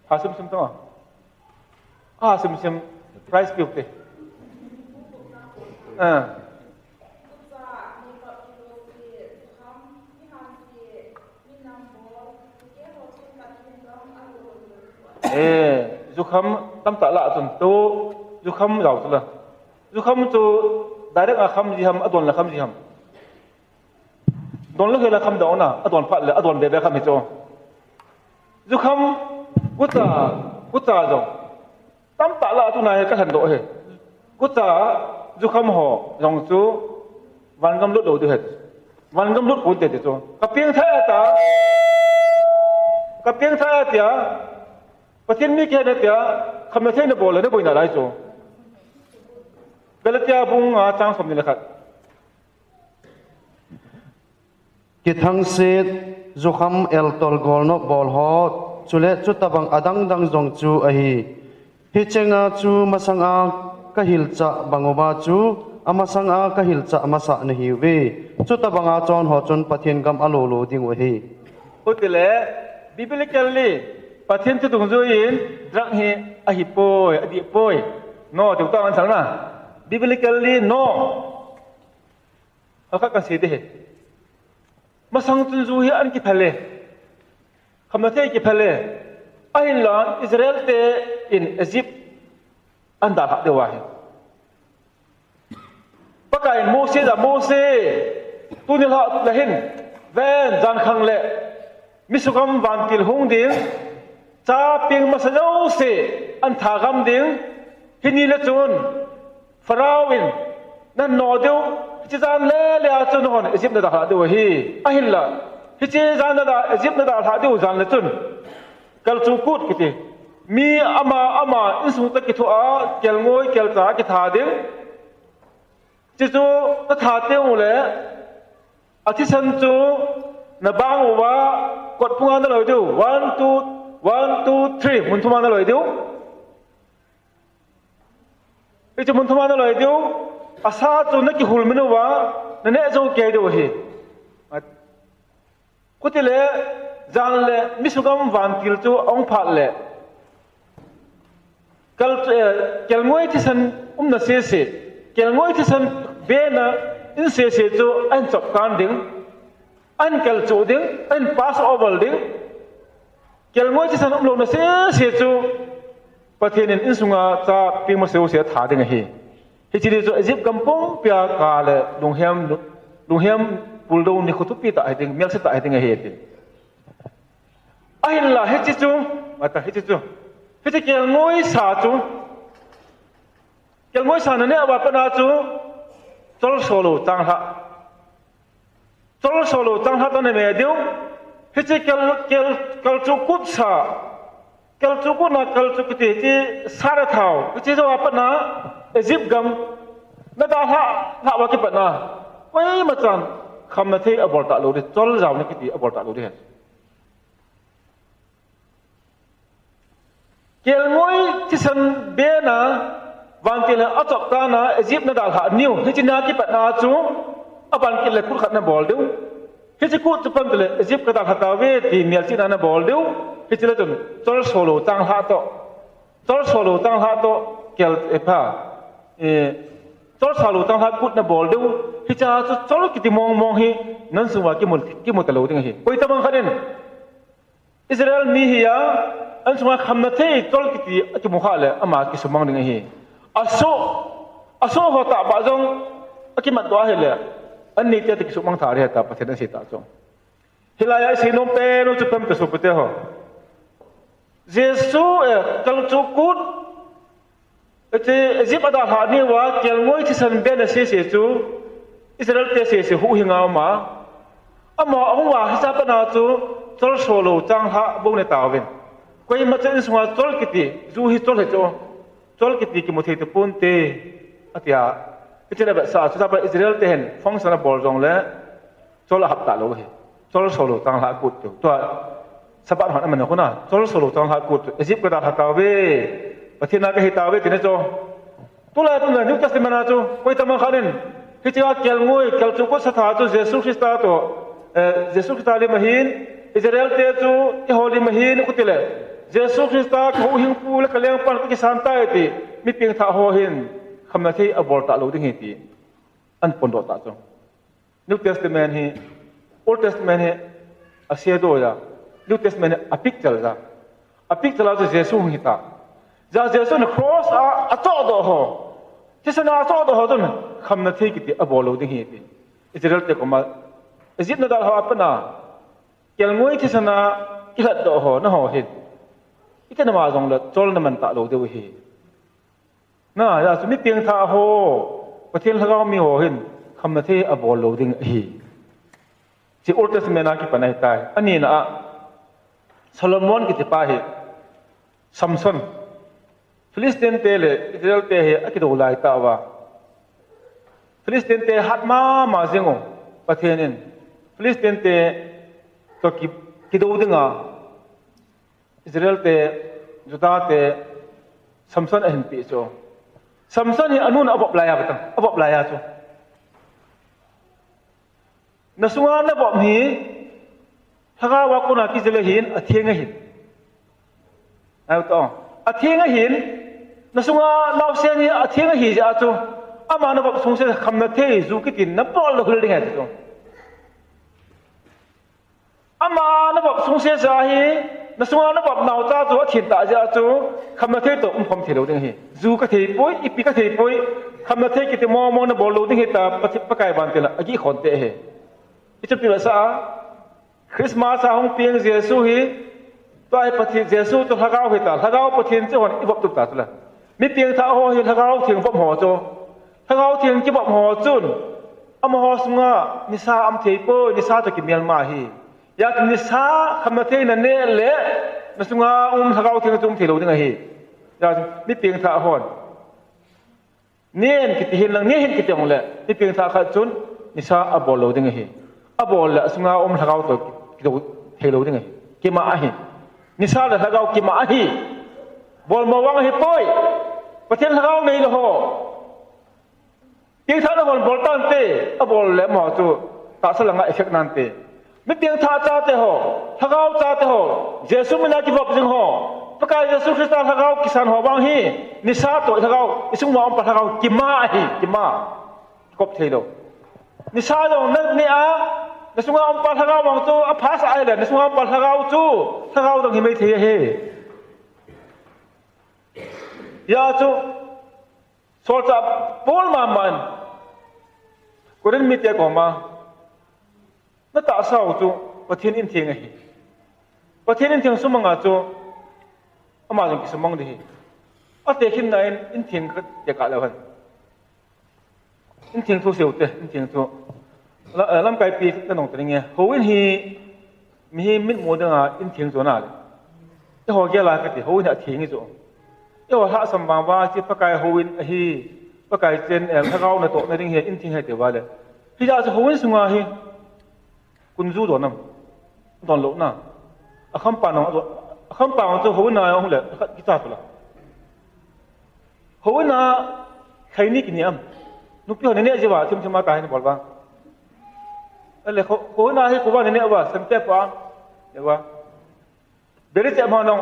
hasum sim to sim price beauty zukham tam ta la chun to zukham rau chula zukham chu direct a kham ji ham adon la kham ji ham don la kham da ona adon phat la adon be be kham hi cho zukham kuta zo tam ta la tu này các hành độ he kuta zukham ho rong chu van gam lut do tu hết van gam lut ko te cho ka pieng tha tia pathin mi ke na tia kham the na bol na boi na lai cho belatia bung a chang som ni la khat ki thang se zukham el tol gol no bol ho chule chu tabang adang dang jong chu a hi hi chenga chu masanga ka hilcha bangova chu amasanga ka hilcha amasa na hi ve chu tabanga chon ho chon pathin gam alo lo ding wa hi utile biblically pathin chu tung zo in drang hi a hi poi adi poi no tu ta an sang na biblically no aka ka se de masang tun zu hi an ki phale khamate ki phale ain lan Israel te in Egypt anda ha de wa pakai Moses tu ni la la hin ven jan khang le misukam van til hung ding cha ping masalo se an tha gam ding hini le chun farawin nan no deu chi jan le chun hon Egypt da ha de wa hi ahin la hi chi jan da Egypt da ha de jan le chun kal chu kut kiti mi ama isu ta ki thua kel ngoi kel cha ki tha ding chi chu ta tha teu le athi san chu na bang wa kot punga na loi du 1 2 3 mun thuma na loi du e chu mun thuma na loi du asa chu na ki hul minu wa na ne zo ke du hi kutile jan le misugam van til chu ong phat le kel ngoi thi san na se kel ngoi thi san be na in se chu an chop kan ding an kel chu ding an pass over ding kel ngoi thi san lo na se chu pathin in sunga cha ping ma se tha ding hi chi chu Egypt kampong pia ka le lunghem puldo ni khutu pi ta I think mel se ta I think he ti ahin la he chi chu mata he chi chu he chi kel ngoi sa chu kel ngoi sa na ne awa pa na chu chol solo chang ha ta ne me deu he chi kel chu kut sa kel chu ku na kel chu ti chi sa ra thau chi zo pa na Egypt gam na da ha wa ki pa na wai ma chan kham na the abol ta lo de chol jaw ne ki ti abol ta lo de kel ngoi chi san be na van ti na achok ta na Egypt na da ha new hi chi na ki pa na chu aban ke le kut khat na bol deu he chi kut chupam le Egypt ka ta khata we ti mial chi na bol deu he chi la ton chol solo tang ha to chol solo tang ha to kel e pha chol solo tang ha kut na bol deu he cha chol ki ti mong hi nan suwa ki mul ta lo ding hi koi ta bang khaden Israel mi hi ya an sunga khamna the chol ki ti ki mu kha le ama ki sumang ding hi aso ho ta ba jong aki mat wa he le an ni te ki sumang thar he ta pathen si ta chong hilaya sinom pe no chupam te supute ho jesu kal chu kut ate Egypt ada ha ni wa kel ngoi thi san ben se chu Israel te se hu hinga ma ama ahwa hisab na chu chol solo chang ha bo ne tawin koi ma chen sunga chol kiti zu hi chol he chol kiti ki mo the te pun te atia itena ba sa ba Israel te hen function bol jong le chol hap ta lo he chol solo chang ha kut to sabat han man ko na chol solo chang ha kut Egypt ka da ha ta we pathina ka hi ta we tine cho tula New Testament na cho koi ta ma khanin hi cha kel ngoi kel chu ko sa tha cho Jesus Christ to Jesus Christ le mahin Israel te chu i holy mahin kutile Jesus Christ ko hing pu le kaleng pan ki santa ti mi ping tha ho hin khamna thei abol ta lo ding hi ti an pon do ta chong New Testament hi Old Testament hi asia do ya New Testament a picture la Jesus hi ta ja Jesus na cross a to do ho tisana to do ho don khamna thei ki ti abol lo ding hi ti Israel te ko ma Egypt na dal ha apna kel ngoi tisana ki hat do ho na ho hin itena ma jong la chol na man ta lo de hi na ya su mi ping tha ho pathian lagaw mi ho hin khamna the a bol lo ding hi chi Old Testament na ki panai tai ani na Solomon ki te pa hi Samson Philistine te le Israel te he akido lai ta wa Philistine te hat ma zingo pathianin Philistine te to ki do dinga Israel te Judah te Samson hen pi cho Samson hi anun abop laya batang abop laya cho nasunga na bop hi thaga wa ko na ki jele hin athenga hin ai to athenga hin nasunga naw se ni athenga hi ja cho ama na bop sung se khamna the zu ki tin na pol lo khul ding ha cho ama na bop sung se za hi na sunga na bab naw ta chu thin ta ja chu khamna the to phom thelo ding hi zu ka thei poi ipi ka thei poi khamna the ki te mo na bol lo ding hi ta pakai ban te la agi khon te he ichu pi sa Christmas a hong piang Jesu hi to ai pathi Jesu to lagaw hi ta lagaw pathin chu hon ibop tu ta la mi piang tha ho hi lagaw thing bop ho chu lagaw thing ki bop ho chun am ho sunga ni sa am thei poi ni sa to ki Myanmar hi ya ni sa khamna the na ne le na sunga thagaw thing chung thelo ding hi ya mi ping tha hon nen ki ti hin lang ne hin ki tong le mi ping tha kha chun ni sa abol lo ding hi abol la sunga thagaw to ki do thelo ding hi ki ma hi ni sa la thagaw ki ma hi bol ma wang hi poi pathen thagaw nei lo ho ti tha na hon bol tan te abol le mo chu ta salanga effect nan te mi piang tha cha te ho thagaw cha te ho Jesu mina ki bop jing ho paka Jesu Christ thagaw kisan ho bang hi ni sa to thagaw isung wa pa thagaw ki ma kop thelo ni sa dong na ni a na sunga pa thagaw bang chu a phas ai le na sunga pa thagaw chu thagaw dong hi mai the he ya chu sol cha pol ma man koren mi te ko ma na ta sao chu pathian in thing hi pathian in thing sumanga chu ama jong ki sumang de hi ate khin na in thing ka te ka lawan in thing thu seu te in thing thu lam kai pi ta nong tring nge ho in hi mi min mo da in thing zo na le te ho ge la ka ti ho in a thing zo yo ha sam bang wa chi pakai ho in hi pakai chen thagaw na to na ring he in thing he te wa le hi ja ho in sunga hi kunzu do nam don lo na akham pa no akham pa to ho na ho le ki ta la ho na khaini ki niam nu pi ho ne je wa thim thima ta ni bol ba le ko na hi ko ba ne wa sem te pa ne wa beri che ma nong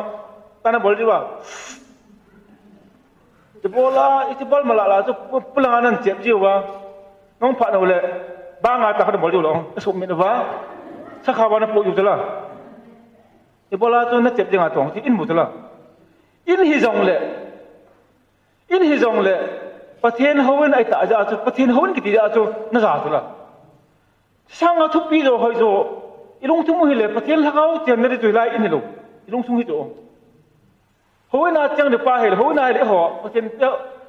ta na bol ji waจะบอลอีบอลมาละจะพลังนั้นเจ็บจิวะน้องผ่านเอาเลยบ้างอาตาเขาจะบอลอยู่หรอสมมติว่าสักขาวนั้นปูอยู่จะละอีบอลจะนั่งเจ็บยังไงตรงที่อินบุตรละอินฮิจงเลยประเทศเขาเป็นไอ้ตาจะอาจจะประเทศเขาเป็นกิจจะอาจจะน่าจะละช่างทุบปีโดหอยโจอีลงทุ่งมือเลยประเทศเขาเจียนได้จุยไล่อินนี่ลูกอีลงทุ่งหิโจหัวหน้าจังเดือป้าเห็นหัวหน้าเดี๋ยวหัวเพราะฉะนั้น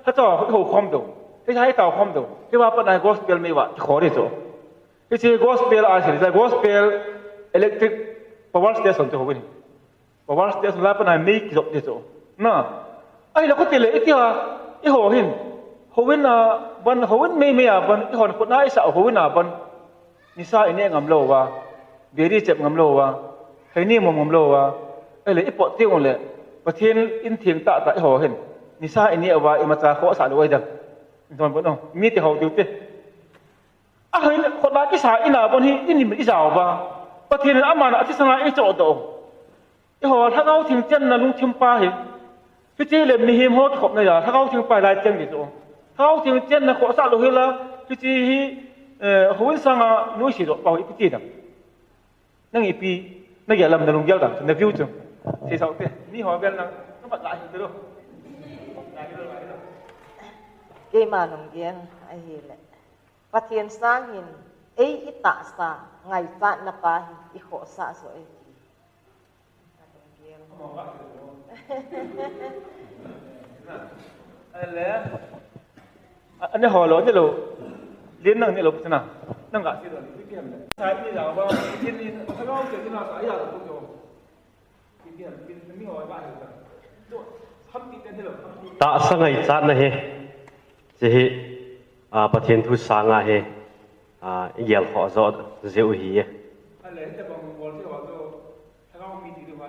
ถ้าจ่อหัวคอมดูที่ใช้ต่อคอมดูที่ว่าปัญหากอสเปลไม่ว่าขอได้จ่อที่ใช้กอสเปลอะไรใช้กอสเปลอิเล็กทริกพาวเวอร์สเตชันจ่อหัวนี่พาวเวอร์สเตชันแล้วปัญหาไม่กี่จบได้จ่อน่ะไอ้เราก็ตีเลยไอ้ที่ว่าไอ้หัวหินหัวหน้าบันหัวไม่อ่ะบันไอ้หัวคนน้าไอ้สาวหัวหน้าบันนิสัยเนี่ยงามโลว่าเบียร์เจ็บงามโลว่าใครนี่มองงามโลว่าไอ้เลยไอ้ปอดเตี้ยงเลยประเทศอินเทียงตะหัวเห็นนิสัยอันนี้เอาไว้มาจากข้อสารเอาไว้ดังตอนบนน้องมีแต่เขาดูเต้อ่ะเห็นคนรักที่สายอินาบนที่อินี่มันอิจาวบ้าประเทศนั้นอามานะอธิษณาไอ้โจดโตไอ้หัวถ้าเขาถึงเจนนะลุงทิมป้าเห็นพี่เจเลยมีหิมโหดขบนะอย่าถ้าเขาถึงไปลายเจนดิโตถ้าเขาถึงเจนนะข้อสารเราเห็นละพี่เจหัวสังอ่ะนู้สิโตเป่าอีพี่เจดังนั่งอีปีนั่งอย่าลำนะลุงเยอะดังในวิวจังที่สาวเต้นี่หัวเบลนังต้องปัดไหลเด้อเกมาหนุ่มเกียงไอ้เหี้ยประเทศสร้างหินไอ้อิตาสาไงจ้านับไปอีโขสาสวยอะไรอันนี้หัวร้อนจะรู้เลี้ยนนั่งนี่รู้ใช่ไหมนั่งกับที่เราที่เกี่ยมเลยใช่ที่เราว่าที่นี่ถ้าเราเจอที่เราสายยาวทุกโยที่เกี่ยมที่นี่หัวบ้านอยู่กันทำติดกันที่เราตาสังไงจัดนะเฮจะเฮประเทศทุสังอ่ะเฮเยี่ยมขอจอดเจ้าหีอะไรจะบอกบอลที่ว่าจะถ้าเรามีที่ดูว่า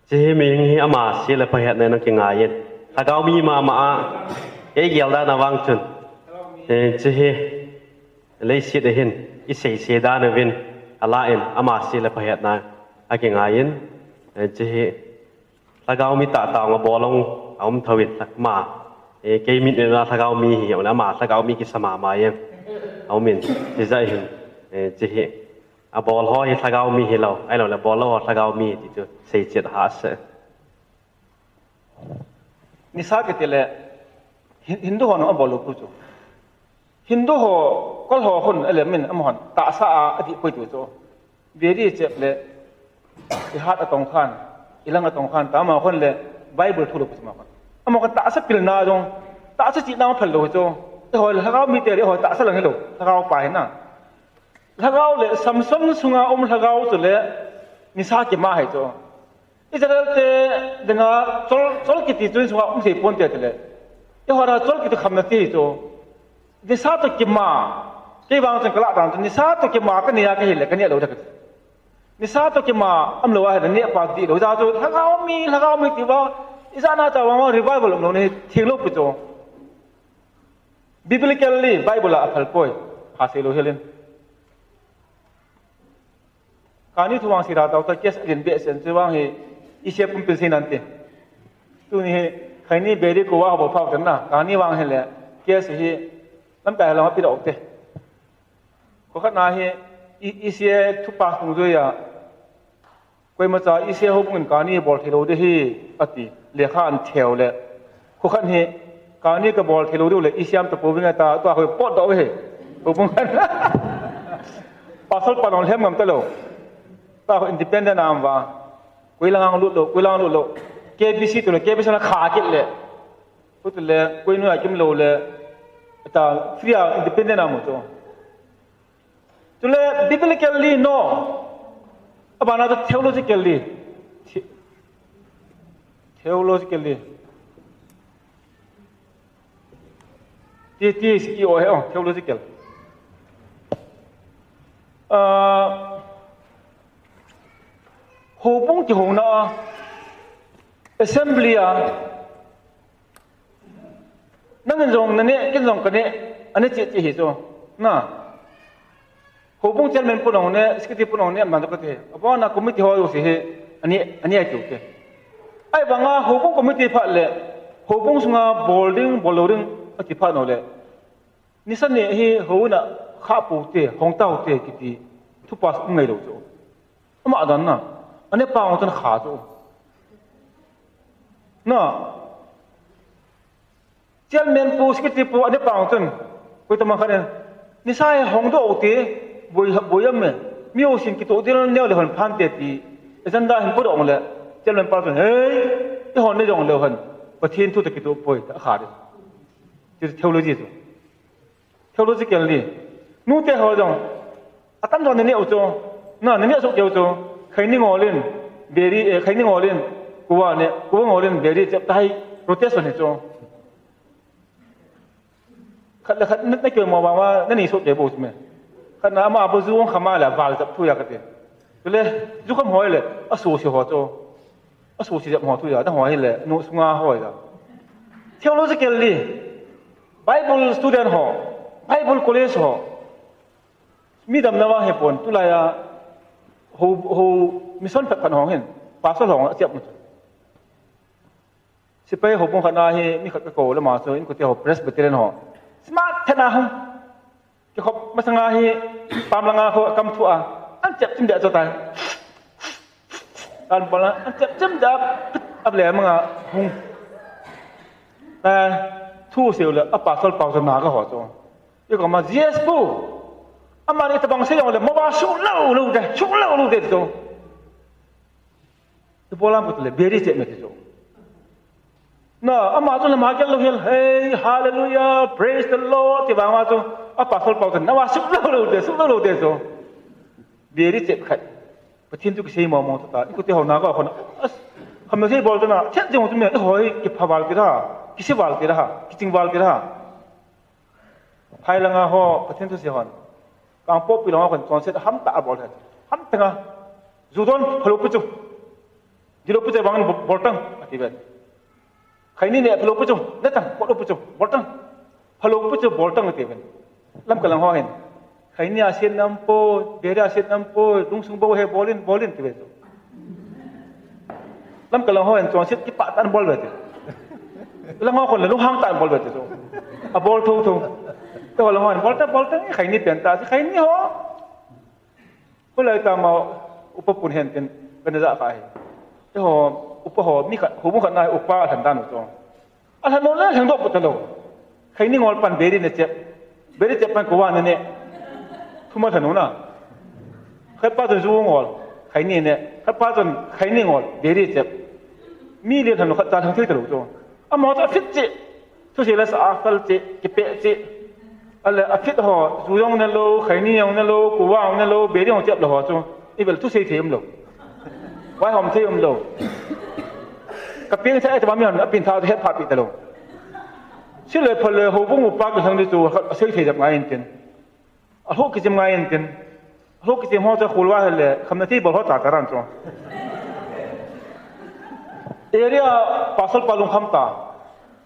จะเฮมีอย่างนี้อามาเสียเลยไปเหตุในนักเก่งงานยันถ้าเขามีมาเยี่ยมได้นะวังจุนจะเฮเลยเสียได้เห็นอิเสียได้นะวินอะไรเอ็นอามาเสียเลยไปเหตุในนักเก่งงานยันจะเฮถ้าเขามีตาตางบอลงเอาทวิตมาเกมินเวลาถ้าเขามีเหี่ยวแล้วมาถ้าเขามีกิสมามายังเอามินจะได้เห็นจะเห็นบอลห่อถ้าเขามีเหี่ยวไอ้เราแล้วบอลห่อถ้าเขามีที่จะเสียจิตหาเสนิสัยก็เตะฮินดูหัวน้องบอลลูกจู่ฮินดูหัวก็หัวคนอะไรมินอมหันตาสะอาดไปจู่เบียดีเจ็บเลยที่ฮัตตองขันอีหลังตองขันตามมาคนเลยไบเบิลทุลุกมาคนอมกันตาสะปิลนาจงตาสะจีน่าพันโลจู่ที่หัวถ้าเขามีเตะที่หัวตาสะหลังให้ลูกถ้าเขาไปน่ะถ้าเขาเลยซัมซุงสุงาถ้าเขาจุดเลยนิสัยจะมาให้จู่อิจฉาเตะดึงอ่ะโจลกิติจุนสุงาเสียปนเตะเลยที่หัวเราโจลกิติคำนั้นที่จู่นิสัยตัวกิมมาที่บางจังกลาต่างนิสัยตัวกิมมาก็เนี่ยก็เห็นเลยก็เนี่ยเราจะนิสัยตัวกิมมาอันเราเห็นเนี่ยปากดีเราจะจู่ถ้าเขามีที่ว่าอิจฉาหน้าจะว่ารีไวเบิลเราเนี่ยทิ้งลูกไปจู่บิบลิคัลลี่ไบเบิลอ่ะพัลป่วยภาษาโลเฮลินการนี้ทุกวันสิราตาวตะเกียสเรียนเบสเซนจะว่าให้อิเชปุ่มเป็นสิ่งนั้นเองตัวนี้ใครนี่เบรีกูว่าเขาบอกพาวกันนะการนี้วางให้เลยเกียสให้น้ำแปลเราไม่ได้ออกเตะก็ขนาดให้อิเชทุกปากตรงด้วยอ่ะก็มาจากอิเชเขาพูดการนี้บอลที่เราได้ให้อติเลี้ยข้าอันเทวเลยก็ขนาดให้การนี้ก็บอลที่เราดูเลยอิเชมตะปูเป็นไงตาตัวเขาปอดเอาไว้ให้ปุ๊บกันปัสสาวะปนอนเห็นมันตลอดตาเขาอินดิเพนเดนต์นามว่ากุยลังลุโลKBC ตัวเลย KBC น่ะขาเกล็ดพูดเลยกุยนู่นกิมโลเลยตาฟรีอินดิเพนเดนต์นามตัวเลยบิบลิคัลลี่โน่अब आना तो theologically TSEO है theological hồ bông chỉ hồ na assembly à năng cái dòng này cái dòng cái này anh ấy chỉ hiểu cho na หบุ้งเจนเป็นปุ่นองเนี่ยสกิติปุ่นองเนี่ยมันก็เทเพราะว่าคอมมิตี้ฮอลอยู่สิอันนี้ไอ้จุดเทไอ้บางอ่ะหบุ้งคอมมิตี้พัดเลยหบุ้งสงาบอลดิ้งอธิพัดโนเลยนี่สันเนี่ยหูน่ะข้าปูเตะห้องเต้าเตะกิติทุบปัสไม่รู้จ้ะมาดันน่ะอันนี้ปางจนขาจ้ะน่ะเจ้าเมนปูสกิติปูอันนี้ปางจนไปทำมาขนาดนี่ใช่ห้องโตเตะบุยมมีโอชินกิโตเดนเนี่ยเลยหันพันเตตีจันดาเห็นปุ๊ดออกมาเลยเจ้าเมนปางจนเฮ้ยที่ห้องนี่จงเลยหันประเทศทุกตะกิโตป่วยขาดจะเทโลจีจ้ะเทโลจีกันเลยนู่นเจ้าหัวจงอาตั้มจงเนี่ยอุจงน่ะเนี่ยสุกเจ้าจงใครนี่งอเล่นเบรีใครนี่งอเล่นกูว่าเนี่ยกูงอเล่นเบรีจะไปโปรเทสต์เนี่ยจงขัดไม่เกี่ยวมาว่านั่นนี่สุกเจ้าบุษมั้ยขัดน้ำมาบุษวงขมาแหละวาลจะทุยากระเตะก็เลยยุคขมหอยเลยอสูสิหัวจงอสูสิจะหัวทุยาตั้งหัวให้เลยนู่สงาหอยละเทโลจีกันเลยBible student ho Bible college ho mi dam na wa he pon tu la ya ho mission phat phan hong hen pastor hong a chep mu si pai ho pon khana he mi khat ka ko la ma so in ko te ho presbyterian ho smart thana hong ke khop ma sanga he pam la nga ho kam thu a an chep chim da cho tai an pala an chep chim da ab le ma nga hong taทูเสียวเลยอาปาสลปาวสนาก็หัวจงยี่ก็มาเยสปูอามาเนี่ยตะบังเสียงเลยมาว่าชุเล่าลูเดชุเล่าลูเดจงที่โบราณพูดเลยเบรีเจ็บไม่จงน่ะอามาจงเลยมาเกี่ยวกับเฮ้ยฮาเลลูยา praise the Lord ที่บางว่าจงอาปาสลปาวสนาว่าชุเล่าลูเดจงเบรีเจ็บใครประเทศทุกเสียมองตัวตาอีกคนที่หัวหน้าก็คนคำนี้บอกจงนะเช่นจงจงเนี่ยเฮ้ยเก็บพาวาลกี่ท่าकिसी वाल के रहा किचिंग वाल के रहा फाइल लगा हो पथिन तो सेहन कांग पो पिलंगा kon concept ham ta bol है ham तंगा जुदोन फलो पुचु जिलो पुचे बांगन बोलटंग अतिबे खैनी ने फलो पुचु नतंग पलो पुचु बोलटंग फलो पुचु बोलटंग अतिबे लम कलंग हो हेन खैनी आसिन नमपो बेरे आसिन नमपो दुंगसुंग बो हे बोलिन तिबे लम कलंग हो हेन concept की पातन बोल बेतेแล้วงอคนเลยลูกห้างตายบอลแบบจะส่งอ่ะบอลทุ่งแต่ว่าละงอนบอลแต่ใครนี่เปลี่ยนตาใครนี่เหรอก็เลยตามมาอุปปุณเห็นเป็นจะไปแต่หออุปหอมีขัดหูมุขัดนายอุปป้าถันด้านหนูจงอ่ะท่านโน้นเลยทั้งดอกปุตตะโลใครนี่งอปันเบรีเนี่ยเจ็บปันกูว่าเนี่ยทุ่มมาถนนน่ะใครป้าจนจูงอใครนี่เนี่ยใครป้าจนใครนี่งอเบรีเจ็บมีเรียนถนนขัดตาทั้งที่ตะลุจงอามาจะฟิตจิทุกสิ่งละสะอาดฟัลจิกิเปจิอะไรฟิตห่อจูยองนั่นโลไข่นี่ยองนั่นโลกูว่างนั่นโลเบรียองเจ็บละห่อจูนี่เป็นทุกสิ่งเทียมโลไว้หอมเทียมโลกับเพียงใช้แต่ว่ามีอันปินเท้าเฮ็ดผ่าปิดตะโลชื่อเลยพอเลยหูบุ้งอุปปากกับทางที่จูเสียเทียมง่ายจริงอาลูกกิจง่ายจริงอาลูกกิจห่อจะคุยว่าเลยคำนั้นที่บอกเขาจากการันจูเอเรียปัสสาวะลุงคำตา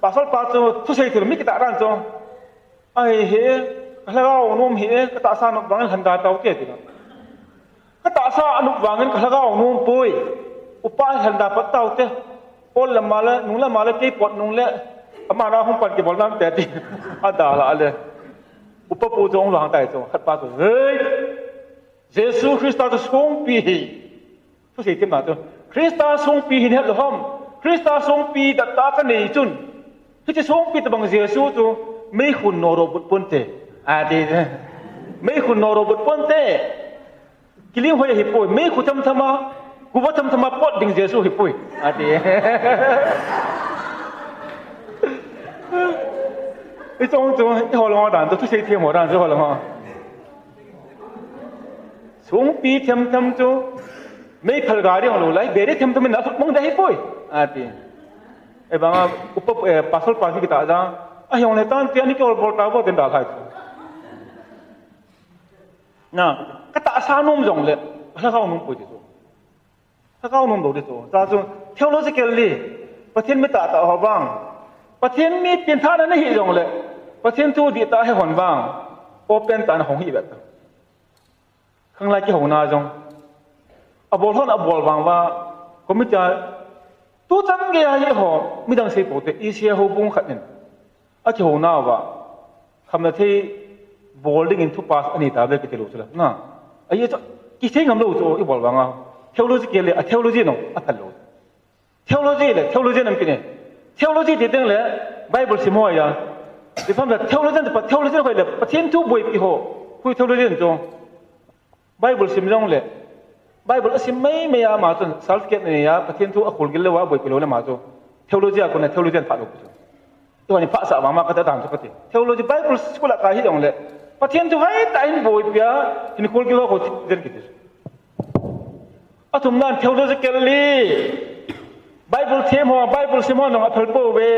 ปัสสาวะจูทุกสิ่งที่มีกิจการจงไอ้เหี้ยแล้วก็นุ่มเหี้ยก็ตาสานุบางเงินหันดาเต้าเตี้ยตินะก็ตาสานุบางเงินก็แล้วก็นุ่มปุยอุปาหันดาปัตเต้าเตี้ยปนละมาละนุ่งละมาละกี่ปนนุ่งละอามาเราห้องปันกี่บอลน้ำแต่ติอาดาละอะไรอุปปูจงหลังแต่จงขัดปาจงเฮ้ยเยซูคริสต์จะทรงปีทุกสิ่งที่มาจงคริสต์ทรงปีเห็นหรือห้องคริสต์ทรงปีดัตตากันนี่จุนที่จะทรงปีตะบังเยซูจูไม่คุณนรบุตรปนเตดีนะไม่คุณนรบุตรปนเตกิลิงหัวหิปุยไม่คุณทำมากูว่าทำมาปอดดิ่งเยซูหิปุยดีไอ้จงที่หัวลงด่านตัวทุกสิ่งเทียมหัวด่านที่หัวลงทรงปีเทียมจูไม่พลการีของเราเลยเบรย์เทียมมันน่ามองได้ปุยดีไอ้บางอุปปัสสาวะที่กิตาจ้าไอ้ยังเล่นตอนที่อันนี้ก็บอลตาบอลเดินด่าใครน่ะก็ตาสานุ่มจงเลยถ้าเขานุ่มปุยที่สุดถ้าเขานุ่มดูที่สุดจ้าจงเทโลจิแคลลี่ประเทศไม่ตาหัวบ้างประเทศมีเปลี่ยนท่านั้นให้จงเลยประเทศทูดีตาให้หันบ้างโอเปนตาหงหีแบบ khang lai ki ho na jong abol hon abol wang wa komita tu chang ge ai ho mi dang se po te i sia ho bung khat nen a ki ho na wa kham na the boarding in to pass ani ta be ki te lo chula na ai cha ki the ngam lo cho i bol wang a theology ke le a theology no a thal lo theology nam ki ne theology de deng le bible si mo ya di pham la theology ko le pathian tu boi pi ho hui theology jo bible sim jong le bible asim mai me ya ma chon certificate ne ya pathian tu akhul gil le wa boi pi lo le ma jo theology ko ne theology pha lo ku to ni pha sa wa ma ka ta dang cho ka ti theology bible school ka hi jong le pathian tu hai ta in boi pia ni khul gil ko den ki ti atum nan theologically bible theme ho bible sim ho no aphal po we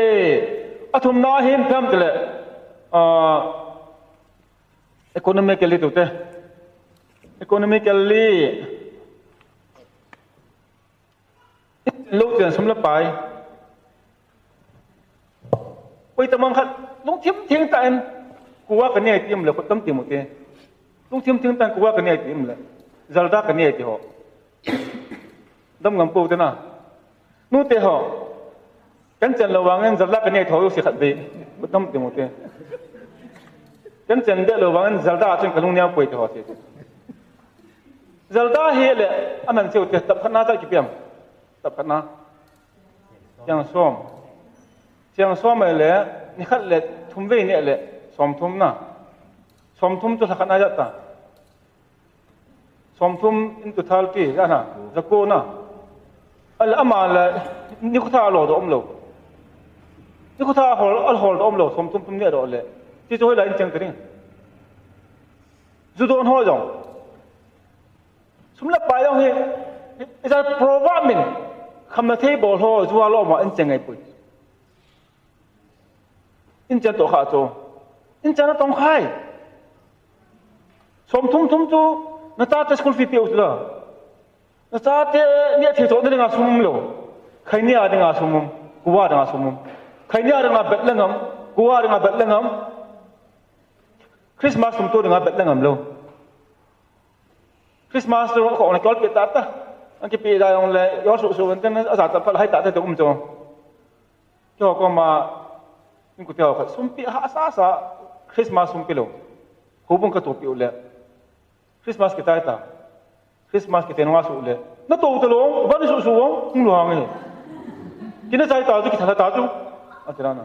atum na hin tham tele economically tu te economically lúc tiền sum la pai oi tamang khat lung thim thieng ta en kuwa ka ne tim le ko tam ti mo te lung thim thieng ta kuwa ka ne tim le zalda ka ne ti ho dam ngam po te na nu te ho kan chen lo wang en zalda ka ne tho si khat be ko tam ti mo te kan chen de lo wang en zalda chen ka lung nya poi te ho te zalda he le aman cheu te tap khana ta ki piam tập khát na chẳng xóm le ni khát le thum ve ni le xóm thum to khát na ja ta xóm thum in to thal ki ja na zako na al ama la ni ko tha lo do om lo ni ko tha hol do om lo xóm thum ni do le ti cho la in chang tring zu don ho jong sum la pai dong he is a program kham na thei bol ho zuwa lo ma in chengai pui in chen to kha cho in chen tong khai som thum chu na ta te school fee pe usla na ta te ni the cho ni nga sum lo khai ni a de nga sum kuwa de nga sum khai ni a de nga bet langam kuwa de nga bet langam Christmas tum to de nga bet langam lo Christmas to ko na kol pe ta ta anh cái bây giờ là do số vấn đề nó giả tập phải tại tại cũng cho con mà những cái điều phải sum pi hạ sa Christmas sum pi lo hubung cái tổ pi le Christmas cái ta Christmas cái tên hoa số le nó tổ từ luôn vẫn số không lo hàng ấy cái nó trái tao chứ cái thằng tao chứ à thế nào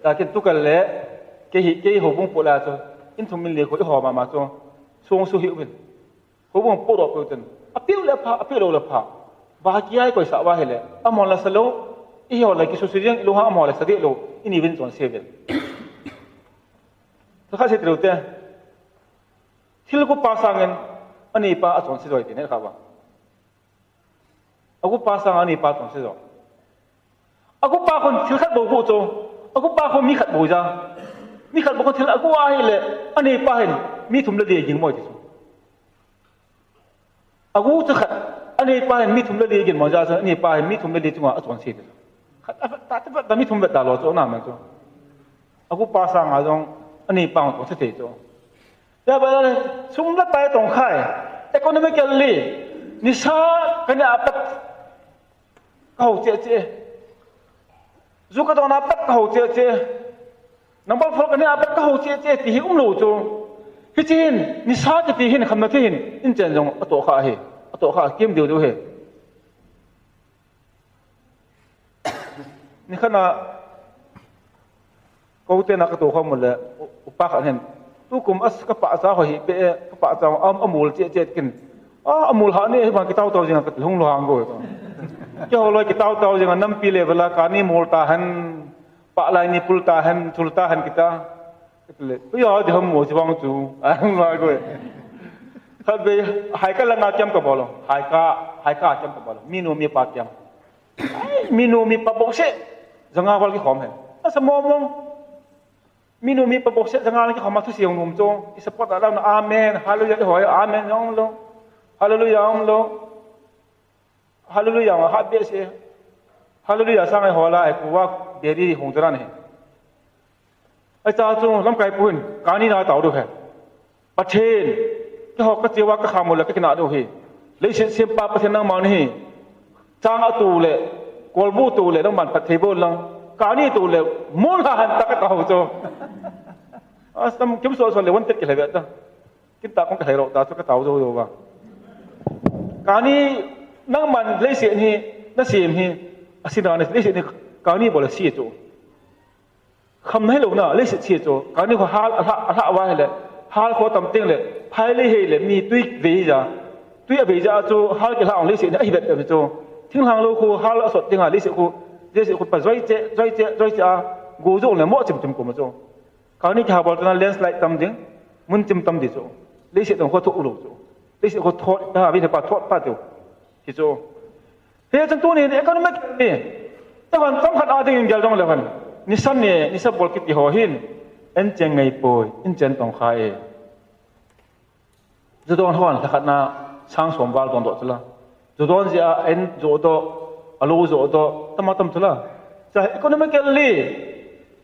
là cái tu cái le cái hubung phụ là cho in thùng mình liền có cái hòm mà cho xuống số hiệu mình hố bông po do pe ten apil le pha ba ki ai ko sa wa hele amon la salo i ho la ki so siriang lo ha amon la sa de lo ini vin zon seven to kha se tro te thil ko pa sangen ani pa a zon se doi te ne kha ba aku pa sang ani pa zon se do aku pa kon thil khat bo bo cho aku pa kon mi khat bo ja mi khat bo kon thil aku wa hele ani pa hen mi thum le de jing moi ti aku tu khat ani pa mi thum le de gen mo ja sa ani pa mi thum le de chunga atwan se de khat ta mi thum le da lo cho na ma cho aku pa sa nga jong ani pa to se te cho ya ba le sum la pai tong khai economically ni sa kana apat ka ho che zu ka dona apat ka ho che number 4 kana apat ka ho che ti hi lo cho hi chin ni sa ti hin kham na ti hin in chen jong ato kha kim diu he ni khana ko te na ka to khom le upa khan hen tu kum as ka pa sa ho hi pe ka pa sa amul che kin amul ha ni ba ki tau jing ka hung lo hang go ke ho lo ki tau jing nam pi le bala ka ni mol ta han pa lai ni pul ta han chul ta han kita le bây giờ thì hôm mùa chỉ vong chú anh nói coi thật về hai cái là ngã kem cái bolo hai cái kem cái bolo minu mi pa kem minu mi pa bốc xe giờ ngã vào cái khom hết nó sao mong minu mi pa bốc xe giờ ngã cái khom mà thu siêu nôm cho support là nó amen hallelujah hỏi amen ông lo hallelujah ông lo hallelujah mà hát biết xe hallelujah sang ngày hỏi lại của để đi hùng ra này ai cha chung lâm cái bùn cá ni nào tàu được hết ประเทศก็เขาก็เจียวก็ขามหมดแล้วก็ขนาดดูเฮเลยเสียมปาประเทศนั่งมานี่จางเอาตูเลยกอลบูตูเลยต้องบันประเทศบนลังการนี่ตูเลยมูลหันตะกะเต่าโจสมคิมส่วนเลยวันติดกันเลยแบบนั้นกินตาของกระไรเราตาสุกกะเต่าโจโจว่าการนี้นั่งมันเลยเสียนี่นั่นเสียมนี่สินาเนี่ยเลยเสียนี่การนี้บอกเลยเสียโจคำให้หลงน่ะเลยเสียโจการนี้เขาฮาลอะไว้เลยฮาลเขาตำเต็งเลยภายเลยเฮเลยมีตุ้ยเวียตุ้ยเวียโจฮาลกี่หลังเลยเสียนี่ไอ้แบบโจทิ้งหลังเราคูฮาลสดทิ้งหาเลยเสียคูเลยเสียคูไปร้อยเจกูโจเลยมั่วจิ้มกูมาโจการนี้ข่าวบอกตอนนั้นเลนส์ไลท์ตำจริงมันจิ้มตำดิโจเลยเสียตรงเขาทุกลูกโจเลยเสียเขาทอดวิธีปัดทอดปัดโจที่โจเฮ้ยจังตัวนี้เนี่ยก็ไม่เนี่ยแต่วันสำคัญอะไรอย่างเดียวจังเลยวันนิสันเนี่ยนิสันบอกกิจหัวหินเอ็นเจงไงป่วยเอ็นเจงต้องขายจะโดนหัวถ้าขัดหน้าช่างสมบัติตรงตัวละจะโดนจะเอ็นจะโดนอารมณ์จะโดนตั้มมาตั้มละจะก็ไม่เกี่ยวเลย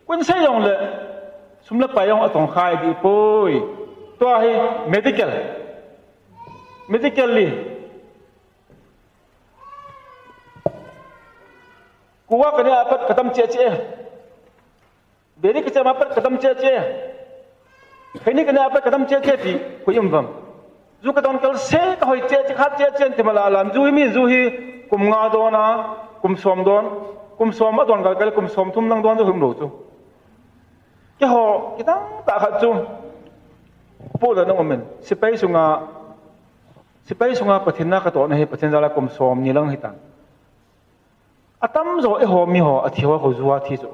คุณเสียอย่างเลยสมมติไปยังต้องขายดีป่วยตัวให้ medical เลยกูว่ากันเนี่ยพัดกระทำเจ๊เบรีก็จะมาพัดกระทำเจ๊ใครนี่กันเนี่ยพัดกระทำเจ๊ที่คุยยุ่งฟังจูกระทำกัลเซ่ก็หอยเจ๊ขัดเจ๊ที่มาลาลันจูฮิกุมงาโดนะกุมสมโดนกุมสมมาโดนกันกุมสมทุ่มนั่งโดนจะหึงหนูจูแค่หอกี่ตั้งตาขัดจูพูดแล้วน้องมันสิไปสุงาประเทศนักตัวนี่ประเทศเรากุมสมนี่ลังหิตังอาตั้มโจไอหอมีหออธิวะเขาจัวที่โจ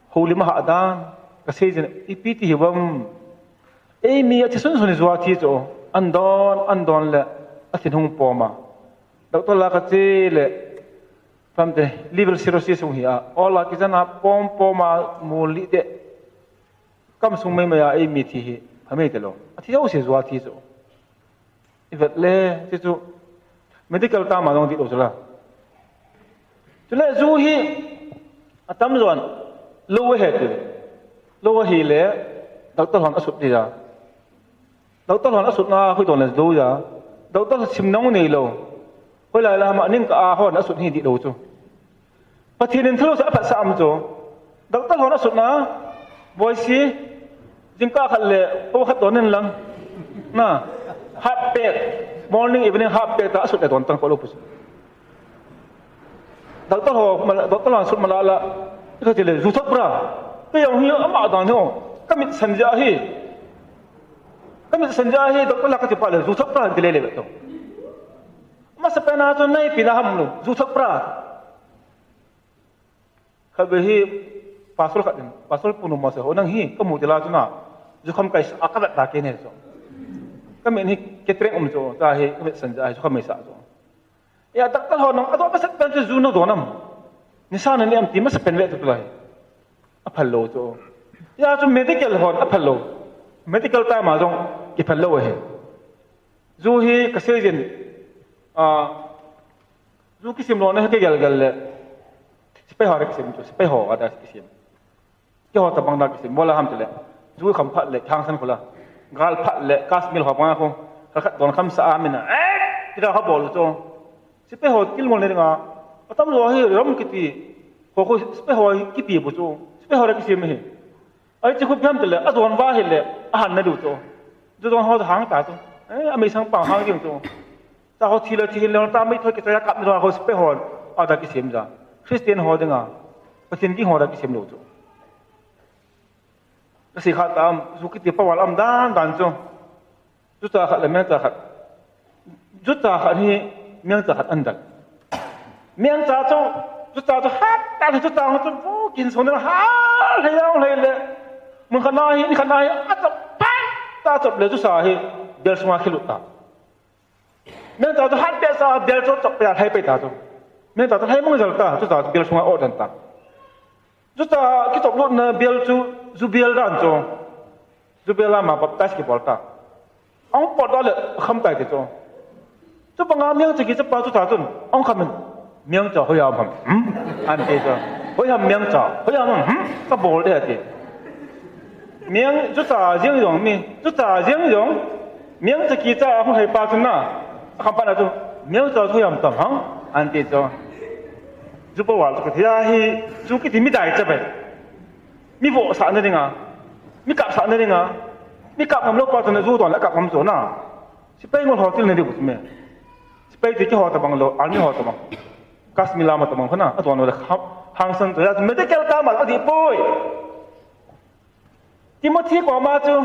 เขาลิมหาดานก็เสียจนอีปีที่หิวมเอมีอธิสุนจัวที่โจอันดอนเลยอธิหงปอมาดอกตัวละก็เจเลยฟังเดลิเวอร์ซิโรซิสงเฮียออลากิจนาปอมามูลิเดคำสุ่มไม่มาเอมีที่ทำไมเดลอธิเจ้าเสียจัวที่โจอีเวทเล่ที่โจไม่ได้เกิดตามมาตรงที่โจละจุดแรกจูฮีอาตั้มส่วนลูกเหตุลูกฮีเล่ดอกต้นหอนอสุดดีจ้ะดอกต้นหอนอสุดน่ะคุยตัวนั้นดูจ้ะดอกต้นชิมน้องนี่โลเวลาเรามานิ่งกับอาหอนอสุดนี่ดีดูจูปฏิทินทะลุสัพพะสามจูดอกต้นหอนอสุดน่ะบอยซีจิงก้าขัดเล่พวกขัดตัวนั่นลังน่ะฮับเป็ด morning evening ฮับเป็ดแต่อสุดแต่ตัวตั้งก็ลูกปุ๊บดอกต้นหอนสุดมาละก็จะเลยรู้ทับปราก็ยังเหี้ยอามาดังเนาะก็มีสัญญาฮีดอกต้นละก็จะไปเลยรู้ทับปราจะเลยแบบนั้นมาสเปนอาจจะไม่ปีน่าหำลูรู้ทับปราเขาไปฮีปัสสาวะปัสสาวะปุ่นมาเสียหัวนั่งฮีก็มุดละจุน่ะจะคำไก่อาการตาเกเนจ้ะก็มีนี่เกตเรงจ้ะจะฮีก็มีสัญญาจะคำไม่สะจ้ะya tak tahu nong atau apa sepen tu zuna donam ni sana ni am ti mas sepen vet tu lai apallo tu ya tu medical hon apallo medical ta ma jong ki pallo he zu hi ka se jin zu ki sim lo na ke gal le spe ho ke sim tu spe ho ada ki sim ki ho ta bang da ki sim bola ham tu le zu kham phat le thang san khola gal phat le kas mil ho pa ko ka don kham sa amina ti da ha bol tuสเปรย์หอดกิลมันเลยนะตั้มรู้ให้รำกิตีพอเขาสเปรย์หอดกิปีบุตรสเปรย์หอดกิเสียไม่เห็นไอ้เจ้าคุณพิมพ์ตัวเลยอ่ะโดนว่าเห็นเลยอาหารไม่ดูตัวจะโดนหอดหางตาตัวอเมริกันปังหางยิ่งตัวแต่เขาทีละตามไม่ถอยกิจกรรมตัวเขาสเปรย์หอดอะไรกิเสียมจ้ะคริสเตียนหอดยังไงประเทศที่หอดกิเสียมดูตัวก็สิขาดตามสุกิตีประวัติอันด้านจ้ะจุดตาขัดเลยไม่ตาขัดจุดตาขัดนี่เมียงจะหัดอันดักเมียงจะจ้องจุดจ้าจะฮัดแต่จุดจ้าเขาจะโอ้กินส่วนนั้นฮัดให้ยังเลยมึงขนาดนี้ขนาดนี้อาจจะปั๊บตาจบเลยจุดจ้าให้เดลสมาคิลุตาเมียงจะฮัดเดลสมาเดลจบไปให้ไปตาจ้ะเมียงจะให้มึงจะตาจุดจ้าเดลสมาอดดันตาจุดจ้าคิดจบรุ่นเบลจูเบลด้านจ้ะจูเบลล่ามาปับตัสกี่บอลตาเอาปอดเลยคำไต่จ้ะจุดบางงานเมียงจะกินจะปลาจุดตาจุนอ่างคำมันเมียงจะเฮียมันอันเดียวเฮียเมียงจะเฮียมันก็บอกได้ที miếng chút trả riêng giống mi chút trả riêng giống miếng chỉ kỳ trả không hay bao nhiêu na không phải là tu miếng trả thôi làm tầm hăng anh ti cho giúp bảo cái thứ hi giúp cái thì mi đại chấp vậy mi vỗ sản nữa đi ngà mi cặp sản nữa đi ngà mi cặp làm lúc bao giờ giúp toàn lại cặp làm chỗ na si bay ngon họ tiêu này đi bút mẹ si bay thì cái họ tập bằng lo anh họ tập bằng Kasmila mà tập bằng thế nào toàn là hàng sân tới là mấy cái kéo ta mà có gì bôi Timothy quả mà chứ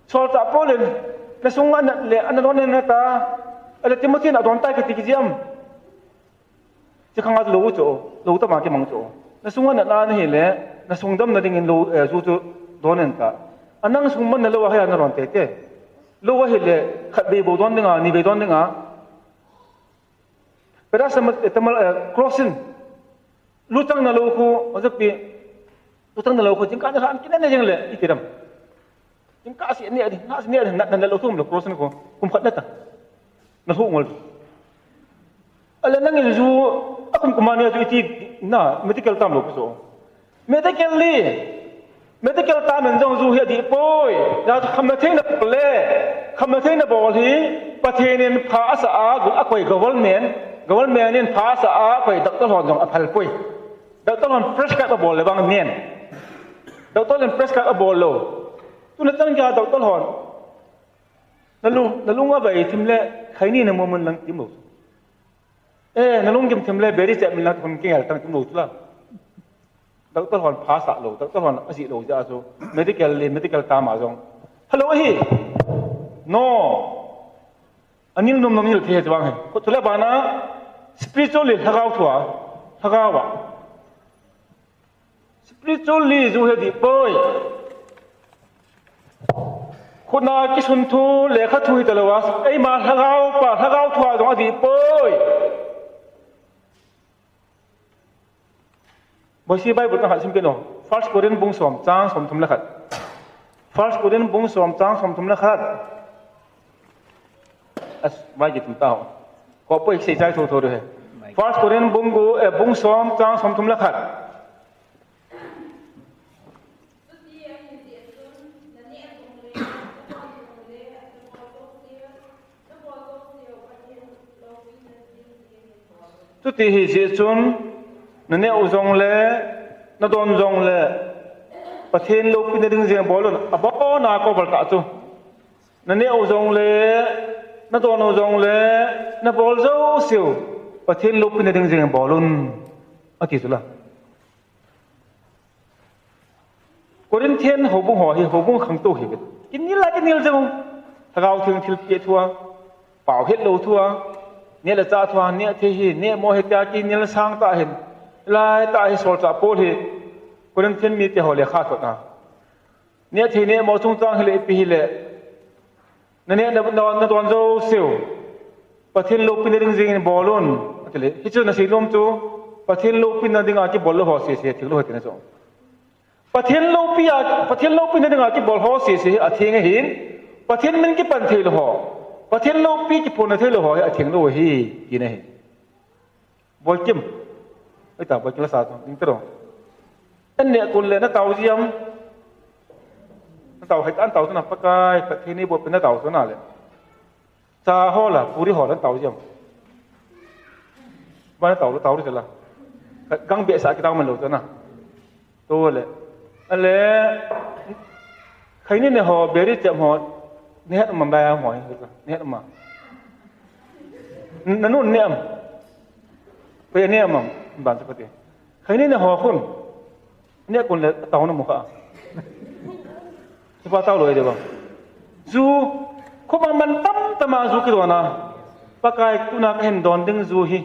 cho ta bôi lên là sung anh lệ anh nói nên ta là Timothy là đoàn tay cái gì em chứ không ai lú ta mà cái mong chỗ là sung anh là này lệ là sung đâm là dingen lú chú đoàn nên ta anh năng sung mình là lú hay anh đoàn tệ tệ lú hay lệ khát bê bồ đoàn đừng à ni bê đoàn đừng à Pada sama temal crossing, lutang na loko, maksudnya lutang na loko, jengka ada kan kita ni jeng le, itiram. Jengka asyik ni ada, nak ni ada, nak na loko mula crossing ko, kumpat nata, nak hukul. Alah nangis ju, aku kumania ju iti, na medical tam loko so, medical tam menjong ju hiat di poi, dah khamateng na pole, khamateng na bolhi, pathenin phasa agu akoi government nên phá xã phải đặt tới hòn dòng apple quay đặt tới hòn fresh cut ball bằng miền đặt tới hòn fresh cut ball lo tu nên tăng gia đặt tới hòn nalu ngã vậy thím lệ thấy ni nằm mình lăng tím lụt nalu kiếm thím lệ beri chạy mình là con kia tăng tím lụt là đặt tới hòn phá xã lo đặt tới hòn gì lo ra số medical tam à dòng hello hi no anh nhìn nôm như thế chứ bằng có thứ là bạn á spiritually thao à spiritually dù hệ đi bơiคนน่ะกิสุนทูเลขาทุยตลอดไอ้มาthao thuaตรงđi bơiบางทีใบบทต้องหัดซิมเกนอ First Corinthians บุ้งสวมจ้างสมทุมละขัด First Corinthians บุ้งสวมจ้างสมทุมละขัดไม่กี่ทุ่มเต้าก็ไปเสียใจโทษด้วย First Corinthians บุ้งสวมจ้างสมทุมละขัดทุกที่เหตุจุนนั่นเนี่ยอุจงเล่นั่นโดนจงเล่ประเทศโลกเป็นดึงเสียงบอลอ่ะบ่นาก็บอลตาจุนั่นเนี่ยอุจงเล่นั่นโดนอุจงเล่นั่นบอลเจ้าเสียวประเทศโลกเป็นดึงเสียงบอลอ่ะที่สุดละคนเทียนหัวบุ้งหัวหัวบุ้งขังตู้เห็นกินนี่ละกินนี่ละจังถ้าเราถึงทิลเปียทัวเป่าเฮ็ดโลทัวเนี่ยละจ่าทัวเนี่ยเทียเนี่ยโมเหตุยากินเนี่ยละสร้างตาเห็นลายตาให้สอดจ่าโพธิคนเทียนมีแต่หัวเลี้ยขาดตัวนะเนี่ยเทียเนี่ยโมทรงจ้างให้เลยปีเลยนั่นเนี่ยนตอนโจเซียวประเทศโลกเป็นดึงจริงบอลลูนอะไรที่จุดนั้นสิลมจูประเทศโลกเป็นดึงอาชีพบอลลูนหัวเสียถึงโลกที่นั่นจ้ะประเทศโลกเป็นดึงอาชีพบอลหัวเสียอาทิตย์เห็นประเทศมันกี่ปันเทลหัวประเทศโลกปีกี่ปนเทลหัวอาทิตย์โลกฮีกินเห็นบอลจิมไอ้ตาบอลจิมละสาธุนิ่งตรงอันเนี่ยคนเลยนักเต่าเยี่ยมนักเต่าให้อันเต่าตัวนั้นปะกายประเทศนี้บอลเป็นนักเต่าตัวนั้นเลยจ่าห่อละปุริห่อนักเต่าเยี่ยมบ้านนักเต่าหรือเสร็จละกังเบียสากิตามันหลุดตัวน่ะตัวเลยอันเลยใครนี่เนี่ยห่อเบรี่เจ็บห่อเนี่ยมันแบบห่อเนี่ยมานั่นนู่นเนี่ยไปเนี่ยมันบ้านสักทีใครนี่เนี่ยห่อคนเนี่ยคนเลยเต่าหน้ามุขะจะพาเต่าเลยเดี๋ยวจูเขาบอกมันตั้มตมาจูกี่ตัวนะปากกายตุนักเห็นโดนดึงจูฮี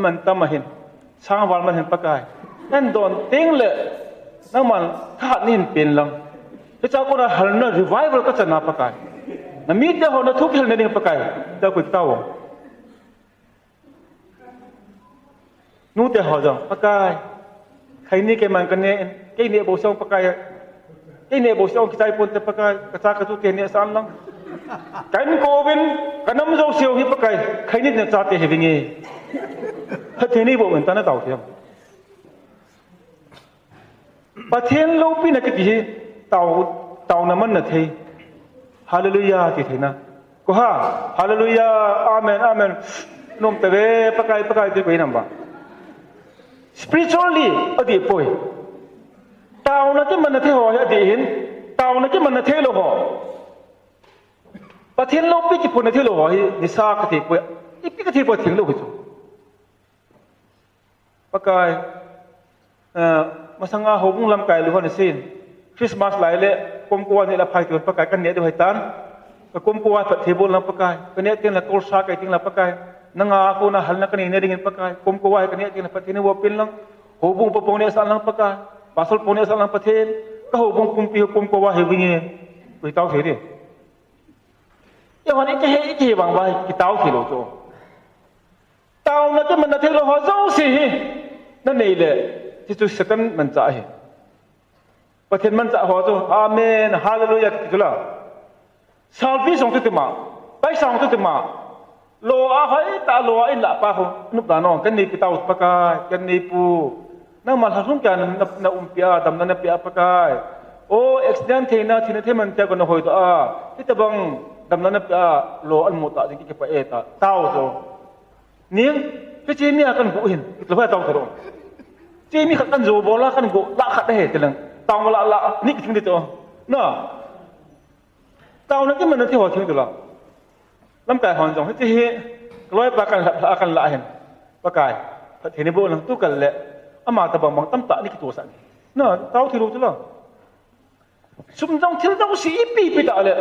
มันตั้มมาเห็นช่างวันมันเห็นปากกายนั่นโดนติ้งเลยนั่นมันถ้านี่เป็นลังพระเจ้าก็ได้หันหน้า revival ก็จะนับปากกายนั่นมีแต่หัวหน้าทุกข์เห็นในนี้ปากกายเจ้ากุยเต่านู้แต่หัวจังปากกายใครนี่แกมันกันเนี่ยแกเนี่ยบอกส่งปากกายแกเนี่ยบอกส่งกิจใจปนแต่ปากกายกระชากกระทุกเนี่ยสั่นลังกันโกวินกันน้ำโจเซียวที่ปากกายใครนี่เนี่ยจ่าเตะเหวี่ยงงี้ถ้าเทนี่บอกเหมือนตาหน้าเต่าเทียมประเทศโลกปีนักกิจเต่า เตาน้ำมันน่ะเทฮาเลลูยาที่เทนะก็ฮะฮาเลลูยาอาเมนอาเมนนมเตเวปะไกที่ไปนั่นบ่ spiritually อดีตป่วยเตานะที่มันน่ะเทหออดีตเห็นเตานะที่มันน่ะเทโลหอประเทศโลกปีกี่ปุ่นน่ะเทโลหอนิสากที่ป่วยอีปีกที่ป่วยถึงโลกที่สุดปะไกมาสังอาหงลำไก่หรือว่าในซีนคริสต์มาสหลายเละกลมกวนนี่ละภัยตัวปะไก่กันเนี้ยด้วยตันก็กลมกวนเทบุลลำปะไก่กันเนี้ยเตียงละโกลชาไก่เตียงละปะไก่นังอาโคนะหันนักนี่เนี่ยดิ่งปะไก่กลมกวนกันเนี้ยเตียงละปะเทนวัวเป็นลังหงปะปงเนี่ยสันลังปะไก่ปาสลปงเนี่ยสันลังปะเทนก็หงคุมปีกลมกวนเฮวิ่งเนี่ยไปเต้าเสียดิอย่างวันนี้จะเฮจะบางใบกี่เต้าเสียโลโจเต้านั่นก็มันน่ะเทโลหัวเจ้าสินั่นนี่แหละที่จุดสกัดมันจะเห็นประเทศมันจะหัวจูอาเมนฮาเลลูยาจุลาซาลฟีส่งตุติมาไปส่งตุติมาโลอาให้ตาโลอินละปะhoนุบดานองกันนี่ปิตาวปะกายกันนี่ปูนั่งมาหักลุ่มกันนับเปียดำนับเปียปะกายโอ้เอ็กซ์เดนเทน่าที่นั่นที่มันจะกันหอยตัวที่ตะบังดำนับเปียโลอันมุตตะจิกิปะเอตาเต้าโจนี่พี่จีมีอาการบุหินเราไปเต้าตลอดจีมีขัดกันโจบอลกันกูละขัดได้เหตุเลยตาวละนี่ก็ถึงได้ตัวน่ะตาวนั่นก็มันที่หัวถึงตัวละลำไก่หอนจงให้ที่ร้อยปากกันละเห็นปากไก่เห็นในโบนังตู้กันแหละอามาตะบังบังตั้มตะนี่คือตัวสันน่ะตาวที่รู้ตัวละสุ่มจงที่เราสีปีตะเลย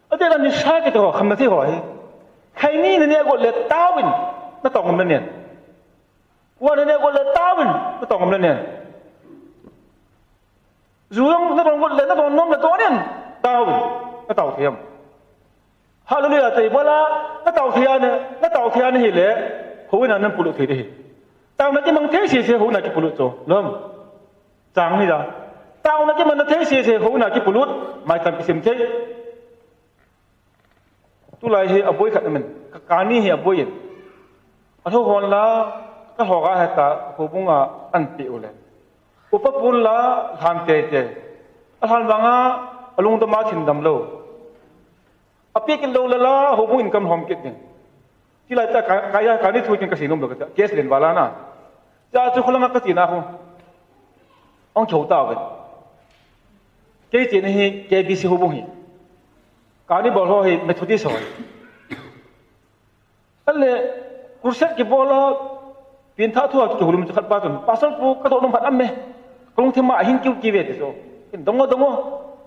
เอาแต่เราเนี่ยใช้กันตัวคำนั้นที่หัวใครนี่เนี่ยก็เลยตาวินน่าต้องมันเนี่ยว่าเนี่ยก็เลยตาวินน่าต้องมันเนี่ยZuyang na bang wala na bang nom na tonin tao na tao thiam hallelujah tai bola na tao thian hi le hu na nan pulu thi de tao na ki mang the si se hu na ki pulu cho lom chang ni da tao na ki man na the si se hu na ki pulut mai tam ki sim the tu lai hi aboi khat men ka ni hi aboi yin a tho hon la ka ho ga ha ta hu bunga an pi u leอุปปุลละทานเจอาทานบางอ่ะลุงตมาถิ่นดำโลอภิกินโลละหูบุญกำหอมกิดเนี่ยที่เราจะกายการนี้ช่วยกันกสินมโลก็จะเกสเลนวาลานะจะจุขลังกสินะคุณองโฉตากันเกจินี่เกบิสิหูบุญการนี้บอกว่าเมทุดิสอยอันเลยกุศลกิบอลเปลี่ยนท่าทั่วกิจหุ่นมันจะขัดบ้านปัสสาวะกระโดดลงพัดอันเมกลงเทมาหิ้งกิ้วกีเวติโซเป็นดง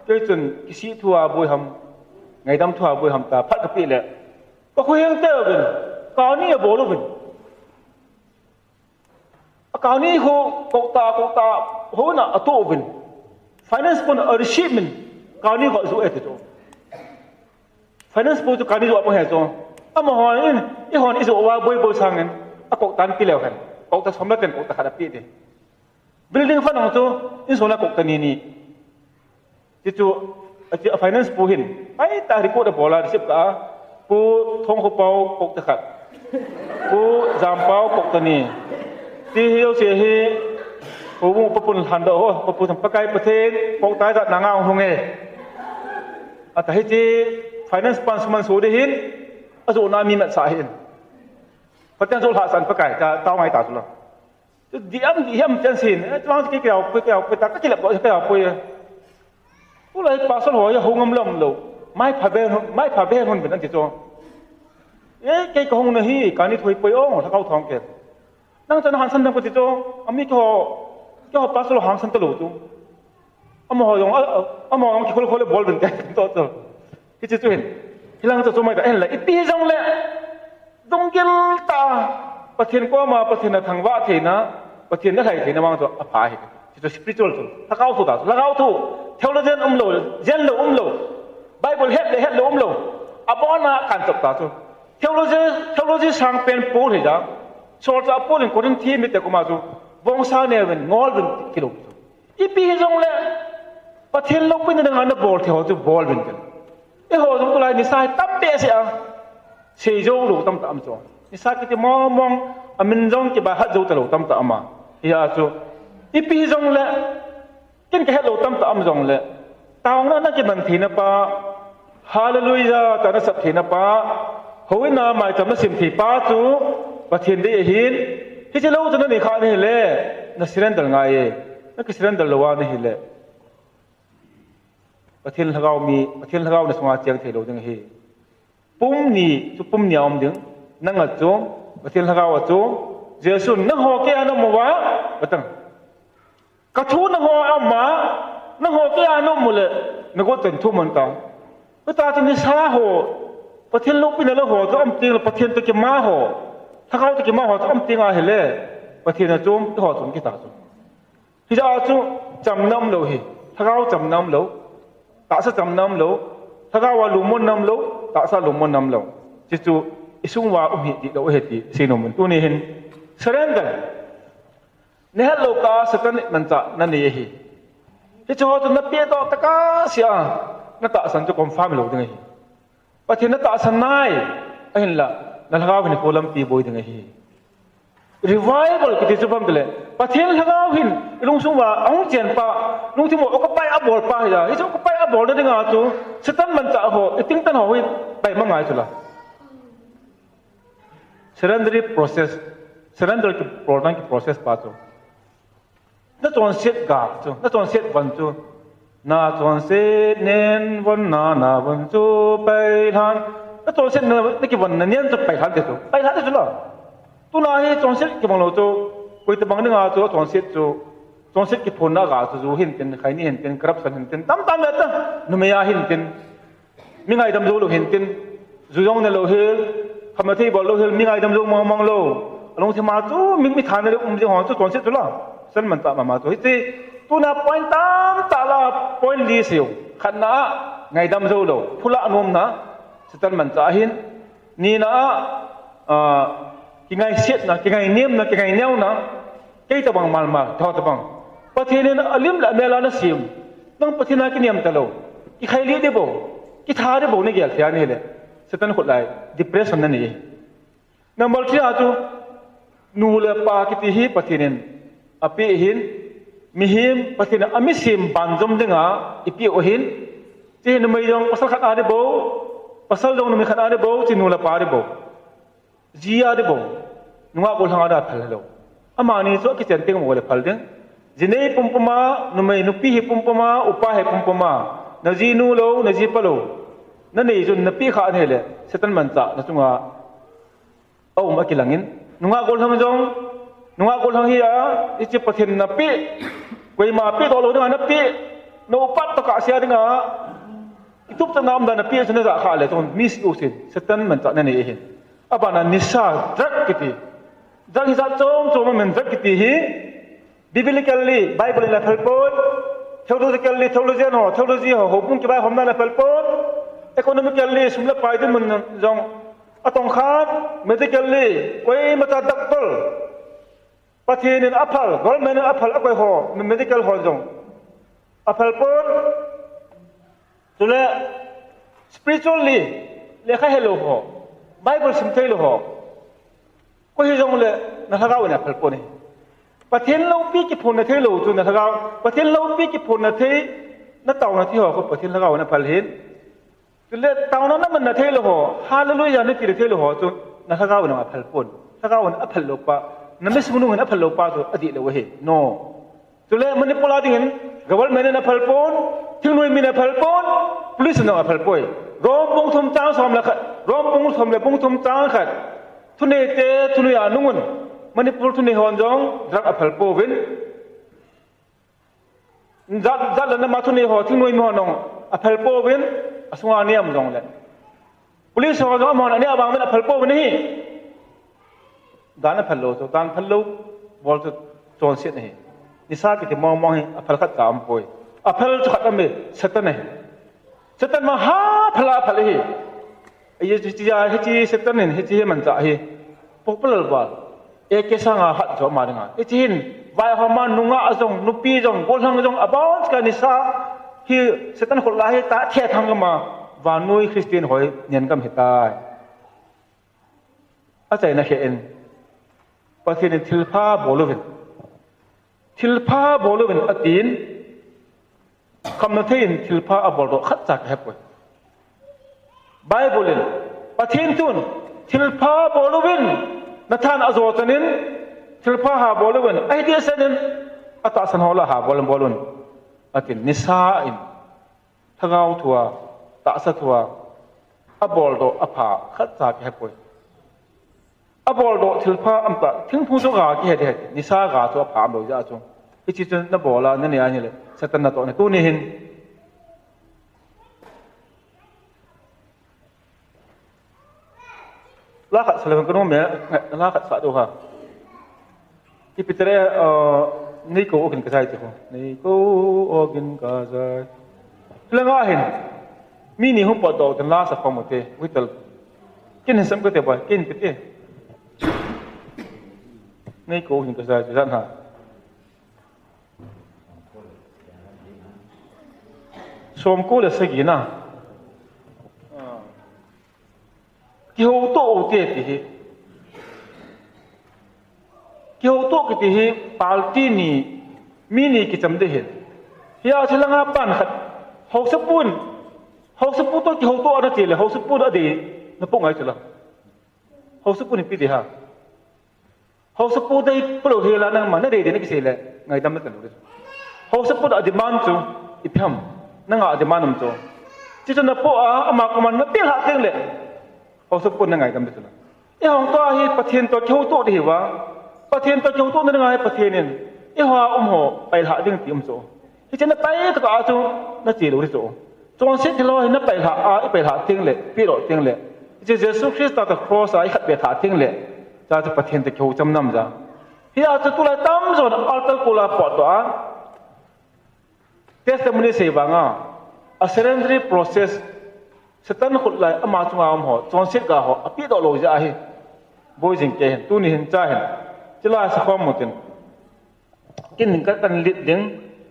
เกจนกิสิทั่วบุยหำไงดำทั่วบุยหำตาพัดกระปีเลยก็คุยยังเต้าเป็นกาวนี้บอกรู้เป็นกาวนี้เขากตาเขาหน้าอัตโตเป็น finance เป็นอริชิมันกาวนี้เขาสู้เอติโซ finance เป็นจุกาวนี้สู้อะไรเหรอโซอ่ะมาหอนอีหอนอีสู้ว่าบุยสังเงินอ่ะกตันปีแล้วกันกตาสมรักกันกตาขาดปีเดียbuilding ฟันของตัวอินโซน่ากตันนี่ที่จู่finance ปูหินไอ้ตาริโก้เดบอลาดิสิบกะปูทงขบเปากตะขัดปูจามเปากตันนี่ที่เฮียวเสียฮีปูมุปปุนหันโดปูปูทำปะไก่ประเทศกตาจัดนางเอาหงเอแต่ให้จี finance ปันสมันสูดหินอาจูนามีเม็ดสาหินพระเจ้าสุลหาสันปะไก่จะเต้าไม้ตาสุลdiam jansin tuang ki kau tak kilap bo kau poi ulai pasal ho ya hongam lom lo mai pha be hon ben ti cho ke ko hong na hi ka ni thoi poi ong tha kau thong ke nang chan han san dang ko ti cho ami ko pasal hang san to lo tu amo ho yong ki khol bol ben to ki chi chu hin hilang cho mai da en la ipi jong le dong gel taประเทศก็มาประเทศทางว่าเทนะประเทศนั่นไทยเทนะมังตัวอภัยที่ตัว spiritual ตัวถ้าเข้าถูกแล้วเข้าถูกเทวโลเจนโลเจนโลไบเบิลเฮ็ดโลอับบอนาการจับตาตัวเทวโลเจสังเป็นปูนเหรอโซลจะปูนคนที่มีแต่ก็มาตัววงศาเนี่ยเป็นงอลเป็นกิโลอีปีจงเลยประเทศโลกเป็นยังไงนะบอลเทวจะบอลเป็นกันไอ้หัวจงตัวไรนิสัยตั้มเตะเสียเสียโจลูตั้มตั้มจงนิสัยก็จะมองมินจงจะไปฮัดโจตะโลตั้มตั้มมาเฮียจูอีปีจงเลยกินแค่โลตั้มตั้มจงเลย ตาวนั้นกิมันทีนะปะฮาเลลูยาตานะสับทีนะปะโหยนาหมายจำนัสิมทีป้าจูประเทศได้หินที่จะเล่าจนนั่นนี่ข้านี่เลยนักสิเรนดัลไงนักสิเรนดัลลวานี่เลยประเทศเรามีประเทศเราในสมัยเจียงเทโลดึงเฮปุ่มนี่จุปุ่มเหนียวมดึงนั่งอัดจงประเทศเราอัดจงเจสุนนั่งหอกแก่นั่งมัวบัตังกระทู้นั่งหออามานั่งหอกแก่นั่งมัวเลยนักก็ตื่นทุ่มมันตองก็ตาจะนิสาหัวประเทศลูกเป็นอะไรหัวจะอ้อมตีนประเทศตะกี้มาหัวถ้าเขาตะกี้มาหัวจะอ้อมตีนอะไรเลยประเทศนั้นจงหัวจงกี่ตาจงที่จะเอาจงจำน้ำเราเฮถ้าเขาจำน้ำเราตาสะจำน้ำเราถ้าเขาว่าลุมน้ำเราตาสะลุมน้ำเราจิจูอิสุงว่าหิติเราเหติสินมันตัวนี้เห็นเสร็จแล้วเนี่ยโลกาสตันมันจะนั่นนี่เฮที่จะว่าจะนับเปียต่อตะกาเสียนั่นตาสันจะคอมฟาร์มเราดึงเฮประเทศนั่นตาสันนายเห็นละนั่นเขาเป็นโคลัมปีบอยดึงเฮrevival กิจจุบันเลยประเทศเราเห็นลุงสมว่าองเจียนป้าลุงที่บอกก็ไปอับบอลป้าอย่าไอ้เจ้าก็ไปอับบอลได้ยังไงจู่สตันมันจะหัวไอ้ติ้งตันหัวไปมั่งไงจุล่ะ surrender process surrender คือ program คือ process ป้าจู่นั่นตอนเสร็จกาจู่นั่นตอนเสร็จวันจู่น่าตอนเสร็จเน้นวันน่าวันจู่ไปทันนั่นตอนเสร็จเนี่ยนี่กี่วันเนี่ยจะไปทันเดี๋ยวไปทันเดี๋ยวจุล่ะตัวนั้นให้จงเสร็จกี่บางโลจู่คุยแต่บางเรื่องจู่จงเสร็จจู่จงเสร็จกี่พ้นน่ากาจู่เห็นเป็นใครนี่เห็นเป็นกรับสันเห็นเป็นตั้มเลยตั้งนุ่มยาเห็นเป็นมีไงดำจู่เราเห็นเป็นจู่ยองเนี่ยเราเห็นทำมาที่บอกเราเห็นมีไงดำจู่มองเราลงที่มาจู่มีฐานเลยจะหัวจู่จงเสร็จจู่ละสันมันตามาจู่ที่ตัวนั้น point ตั้มตาละ point ลีเสียวขันน่ะไงดำจู่เราผู้ละนุ่มนะสันมันจะเห็นนี่นะกี่ไงเสียดนะกี่ไงเนียมนะกี่ไงเนี้ยนะกี่ตะบังมาทอตะบังประเทศนี้นะลิมละเมลานะซิมต้องประเทศนั้นกี่เนียมตะโลกี่ใครเลี้ยได้บ่กี่ท่าได้บ่เนี่ยเกี่ยวกับนี่แหละสตันขุดไหล depression นั่นนี่นั่นบอกที่อาจูนูเลปากิติฮีประเทศนี้อภิหินมีหิมประเทศนั้นอมิซิมบันจมดึงอ่ะอีพีโอหินที่นุ่มยองปัสสาวะขัดอะไรบ่ปัสสาวะดงนุ่มขัดอะไรบ่ที่นูเลปาอะไรบ่Jia de bong, nunga ko lang ada phalo. Amani so ki chente mo le phal den. Jine pumpama numai nupi hi pumpama upa hi pumpama. Naji nu lo naji palo. Na nei jun napi kha ne le setan man cha na chunga. Au ma kilangin. Nunga ko lang jong nunga ko lang hi a ichi pathin napi. Koi ma pi to lo ding napi. No pat to ka sia ding a. Itup ta nam da napi chune za kha le chon miss usin setan man cha na nei hin. Apa na nisa drug kiti drug hisa chom men drug kiti hi biblically bible la phalpon theology ho hopung ki ba homna la phalpon economically sumla paidin mun jong atong khat medically koi mata doctor pathin aphal government aphal akoi ho medical ho jong aphalpon tule spiritually lekha hello ho Bible simtay lo ho. Ko hi jong le na thagaw na phalpo ni. Pathin lo pi ki phon na thei lo tu na thagaw. Pathin lo pi ki phon na thei na taw na thi ho ko pathin thagaw na phal hin. Tu le taw na man na thei lo ho. Hallelujah na ti thei lo ho tu na thagaw na phalpon. Thagaw na aphal lo pa. Na mes munu na aphal lo pa tu adi lo he. No. Tu le manipula dingin government na phalpon, thinoi mi na phalpon, police na phalpoi. Rom bung thum chang som la khat rom bung thum le bung thum chang khat thune te thune ya nungun manipur thune hon jong drak aphal po win zat la na ma thune ho thing noi mo nong aphal po win asunga niam jong le police ho jong mon ani abang men aphal po win hi dan aphal lo so dan phal lo bol to chon sit hi nisa ki te mong hi aphal khat ka am poi aphal khat ame satan hi setan maha phala phalahi ai ji ji setan nen ji man cha hi popular bal ek sanga hat jo ma nga e chin vai ha ma nunga ajong nupi jong golhang jong about ka nisa hi setan khol la hi ta the thang ma wa noi christian hoi nyen kam hitai a chai na he en pathin thilpha bolovin atin คำนั้นที่ทิลพาอบอลโดขัดจากแฮปไปไบเบิลประเทศตุนทิลพาบอลวินนัทานอโซตันินทิลพาหาบอลวินไอเดียเซนินอัตสันฮอลหาบอลลุนอัตินนิสาอินทั้งเอาทัวตาสทัวอบอลโดอภาขัดจากแฮปไปอบอลโดทิลพาอัมตะถึงผู้สุกาที่เหตุนิสากาทัวผามโดยจ้าจงที่จิตนับบอลนั่นเนี่ยนี่เลยสตันนัตโตเนี่ยตัวนี้เห็นลากสลับกันโน้มเนี่ยลากสะดูค่ะที่พิจารณานี่กูโอกินกระจายจ้ะนี่กูโอกินกระจายแล้วก็เห็นมีนี่หุ่นปอดโตจนลากสักพอหมดเลยวิตลกินเห็นซ้ำก็เตะไปกินไปเตะนี่กูโอกินกระจายจ้ะฮะชมกูเลยสักกี่นะเกี่ยวโตเตะที่เกี่ยวโตกิที่ปาลตีนี่มีนี่กิจจำได้เห็นเฮียเชลังอาปันขัด60 ปุ่นตัวเกี่ยวโตอันนั้นเจเลย60 ปุ่นอดีนับปุ่งไงเชลัง60 ปุ่นปีเดียว60 ปุ่นได้ปลุกเฮลันนั่งมันนั่นเดียนี่กิเสเลยไงดำไม่กันเลย60 ปุ่นอดีมันจูอีพิมนั่งอดีมันนุ่มจูที่จะนับปุ่นอามากุมันนับเตี้ยหาเตี้ยเลย60 ปุ่นนั่งไงดำไม่กันเลยไอ้ห้องตัวเฮประเทศตัวเกี่ยวโตดีวะประเทศตัวเกี่ยวโตนั่นไงประเทศนี่ไอ้หัวหัวไปหาเรื่องตีมโซที่จะนับไปตัวก็อาจูนั่นจีรู้ที่โซจงเสียที่เราเห็นนับไปหาไปหาเตียงเลยพี่รอเตียงเลยที่เยซูคริสต์ตัดครอสไอ้ขัดไปหาเตียงเลยจะจะประเทศตัวเกี่ยวจำนำจ้ะที่อาจจะตัวละตั้มโซนอัลตัลกุลาปอดตัวเทสต์มันนี่เสียบ้างa surrendering process สตันขุดไหลอามาจงเอาหัวจงเสียกาหัวพี่ต่อโลจะไอ้บอยจิงเกนตัวนี้เห็นใจเห็นจะลายสักความหมดกินกันลิดเลี้ยง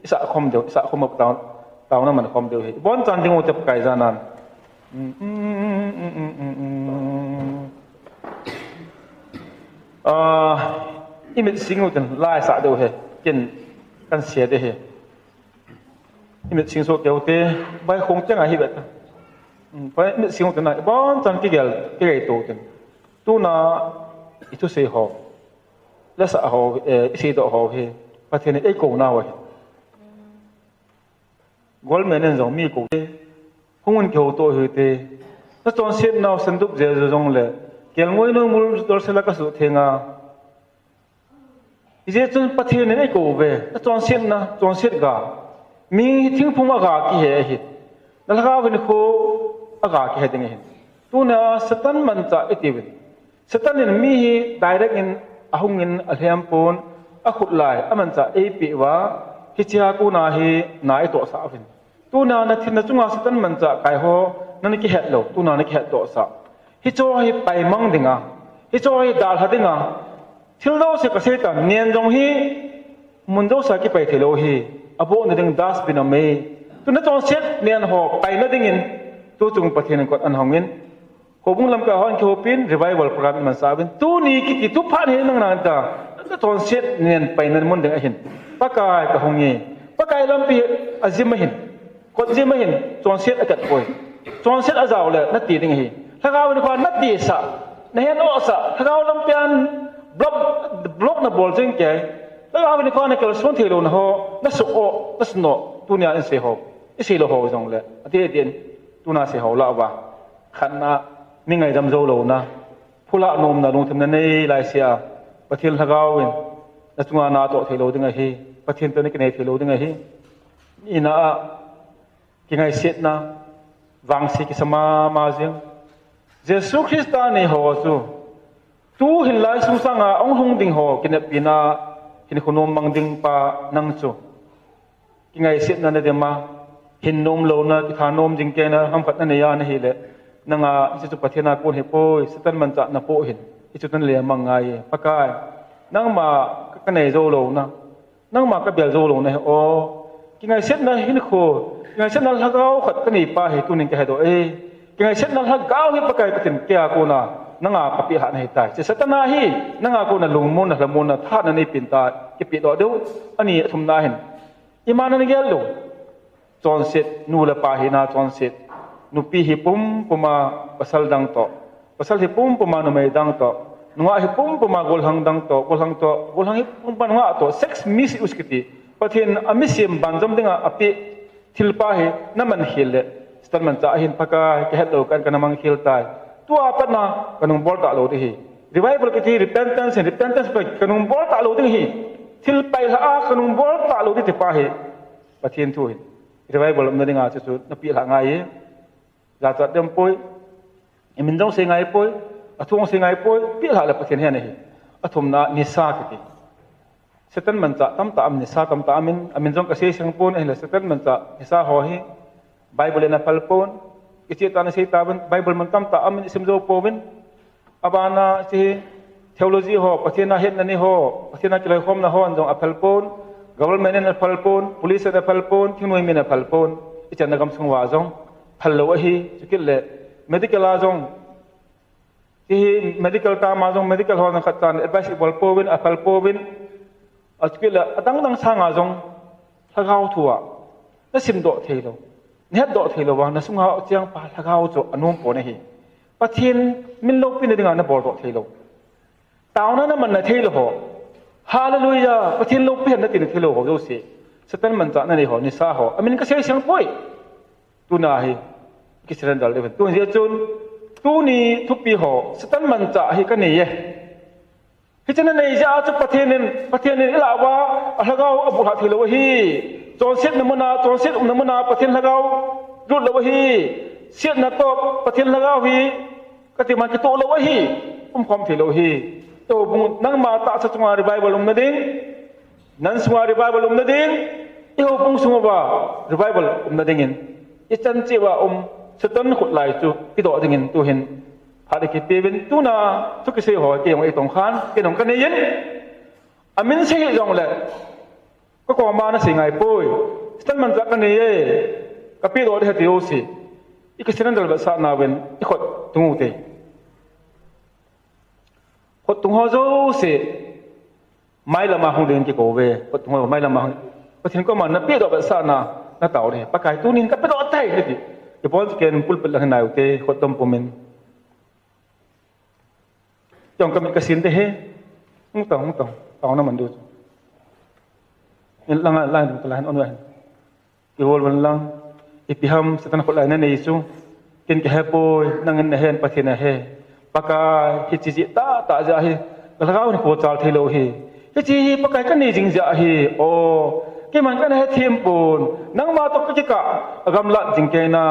สักคมเดียวสักคมแบบเตานั่นมันคมเดียวบอนจันทิงโอจะไก่จานันอีมิสิงห์จันลายสักเดียวเหรอกินกันเสียเดียวเหรออีมิสิงห์โซเดียวเตะใบคงจังไงฮิบัตเพราะอีมิสิงห์จันไหนบอนจันกี่เกลกี่ไอโตจันตัวน่ะอิทุเสียหอและสะหอเสียดอกหอเหรอประเทศนี้ไอ้กูน่าวะกอลเมนน์จงมีกูคงมันเกี่ยวตัวเหตุแล้วตอนเสียน่าวสันตุบเจอจงเลยเกี่ยวงวยนู้นมูลตัวเสลักสุดเทงาอีเจจนประเทศนี้ไอ้กูเว้แล้วตอนเสียนะตอนเสียกามีทิ้งพุ่งอากาศกี่เหตุแล้วก็วันนี้เขาอากาศกี่เหตุยังไงตัวน่ะสตันมันจะไอ้ที่วินสตันนี่มี direct in อาหุงินอัลฮัมปนอาขุดไหลมันจะเอปีว่าฮิจิฮากูนาฮีนายตัวสาวินตัวนานาทินจุงอาสตันมันจะไกหัวนั่นกี่เหตุโลตัวนานี่กี่เหตุตัวสาฮิจอยไปมังดิงาฮิจอยดาลฮัดิงาทิลโลเสกเสตันเนียนจงฮีมุนโดสักไปทิลโลฮีอโบนดิงดัสบินามีตัวนั้นจงเสกเนียนหอกไปนั่นดิงินตัวจงประเทศนั้นก็อันหงงินขบุงลำกาฮันเขาเป็นรีไวเวลโปรแกรมมันสาเป็นตัวนี้กี่ทุกพันเห็นนั่งนั่งตาแล้วตอนเช็ดเนียนไปนั่นมันเด็กเห็นปากกายกับหงเงี้ยปากกายลำปีอาจิไม่เห็นกดจิไม่เห็นตอนเช็ดอากาศป่วยตอนเช็ดอาจาวเลยนัดตีดึงเห็นถ้าเขาเป็นคนนัดตีสะในเห็นอ้อสะถ้าเขาลำปีนบล็อกนับบอลจึงแก่ถ้าเขาเป็นคนในการสวนเทโลนะฮะนัดสุโอนัดสโนตัวนี้อินเสียหอบอินเสียโลหอบจงเลยอาทิตย์เดียนตัวน่าเสียหอบละว่าขันน่ะมีไงจำโจโลนะผู้ละนมนะลงทำนั่นในหลายเสียประเทศละก้าวเองแล้วจุงอาณาโตเทโลดึงไงฮีประเทศตัวนี้กันเองเทโลดึงไงฮีนี่นะกินไงเสียนะวังสิกิสมาเสียงเยซูคริสต์นี่หัวจูตูเห็นหลายสุสังอาองหงดิ่งหัวกินปีน่ากินขนมมังดิ่งปานังจูกินไงเสียนั่นเดียมาเห็นนมโลนะกินขานมจริงแกนะทำขัดนั่นเนี่ยนะฮีเลยนั่งอิจุประเทศนาโกนเฮโปยสตันมันจะนับโปเห็นอิจุตันเลียมังไงปากกายนั่งมากันไหนโจโลนะนั่งมาก็เบียโจโลนะโอ้กินไงเช็ดนะฮินโคกินไงเช็ดนั้นละก้าวขัดกันนี่ป้าเหตุนึงแกเหตุกินไงเช็ดนั้นละก้าวฮิปากกายก็ถึงแกโกนะนั่งกับปีหาในตายจะสตันนาฮีนั่งโกนะลุงมุนนะละมุนนะท่านั่นนี่ปินตาเก็บปีดอเดียวอันนี้ทุ่มนาเห็นอิมานันเกลูจ chọn set nu la pa hi na chọn set nu pi hi pum puma pasal dang to pasal hi pum puma no mai dang to nuwa hi pum puma gol hang dang to gol hang hi pum pan wa to sex mis uskiti pathin amisim banjam dinga api thilpa hi naman hil stan man cha hin phaka ke hello kan kanamang hil tai tua patna kanung bol ta lo hi revival ki repentance pa kanung bol ta lo hi thil pai ha kanung bol ta lo ti pa hi pathin thu hi revival am dinga chu na pi la ngai za cha dem poi emin jong se ngai poi athong se ngai poi pi la pathin he nei athum na nisa ki setan man cha tam ta am nisa tam ta amin jong ka se sang pon he setan man cha nisa ho hi bible na pal pon ichi ta na se ta ban bible man tam ta am sim jo povin abana si theology ho pathina het na ni ho pathina kilai khom na ho an jong apal pon government na pal pon police na pal pon thinoi mi na pal pon icha na gam sungwa jong phallo hi chikil le medical a jong hi medical ta ma jong medical ho na khatan advice bol povin apal povin achkila adang dang sanga jong thagau thua na sim do theilo net do theilo wa na sunga chiang pa thagau cho anum po na hi pathin min lo pin dinga na bol do theilo tauna na man na theilo ho hallelujah pathin lo pin na tin theilo ho jo se satan man cha na ni ho ni sa ho amin ka se siang poi tu na hi ki siran dal le tu je chun tu ni thupi ho satan man cha hi ka ni ye hi chana nei ja chu pathin ila wa lagau abu ha thilo hi chon set namuna pathin lagau rut lo hi set na to pathin lagau hi kati man ki to lo hi khom thilo hi to bung nang ma ta sa chunga revival na ding nan sunga revival na ding iho bung sunga ba revival na dingin ichan chewa setan khut lai chu pi do dingin tu hin hadi ki pebin tu na chu ki se ho ke yong e tong khan ke nong kan yin amin se hi jong le ko ma na singai poi stan man za kan ye ka pi do de ti o si ikisiran dal ba sa na wen ikhot tungu te khot tung ho zo se mai la ma hong den ki ko ve khot tung ho mai la ma pathin ko man na pi do ba sa na taw de pa kai tu nin ka pi do tai ni ti ke pon ken pul pul la na u te khot tom pomen jong ka mi ka sin te he hung taw na man du in lang lang tu lan on wan ki hol wan lang ipiham setan khol lai na nei su ken ke hepoi nang na hen pathin na he paka hi chi ta ja hi lagau ni ko chal thelo hi hi chi pakai ka ni jing ja hi o ke man ka na he thim pun nang ma to ka agam la jing ke na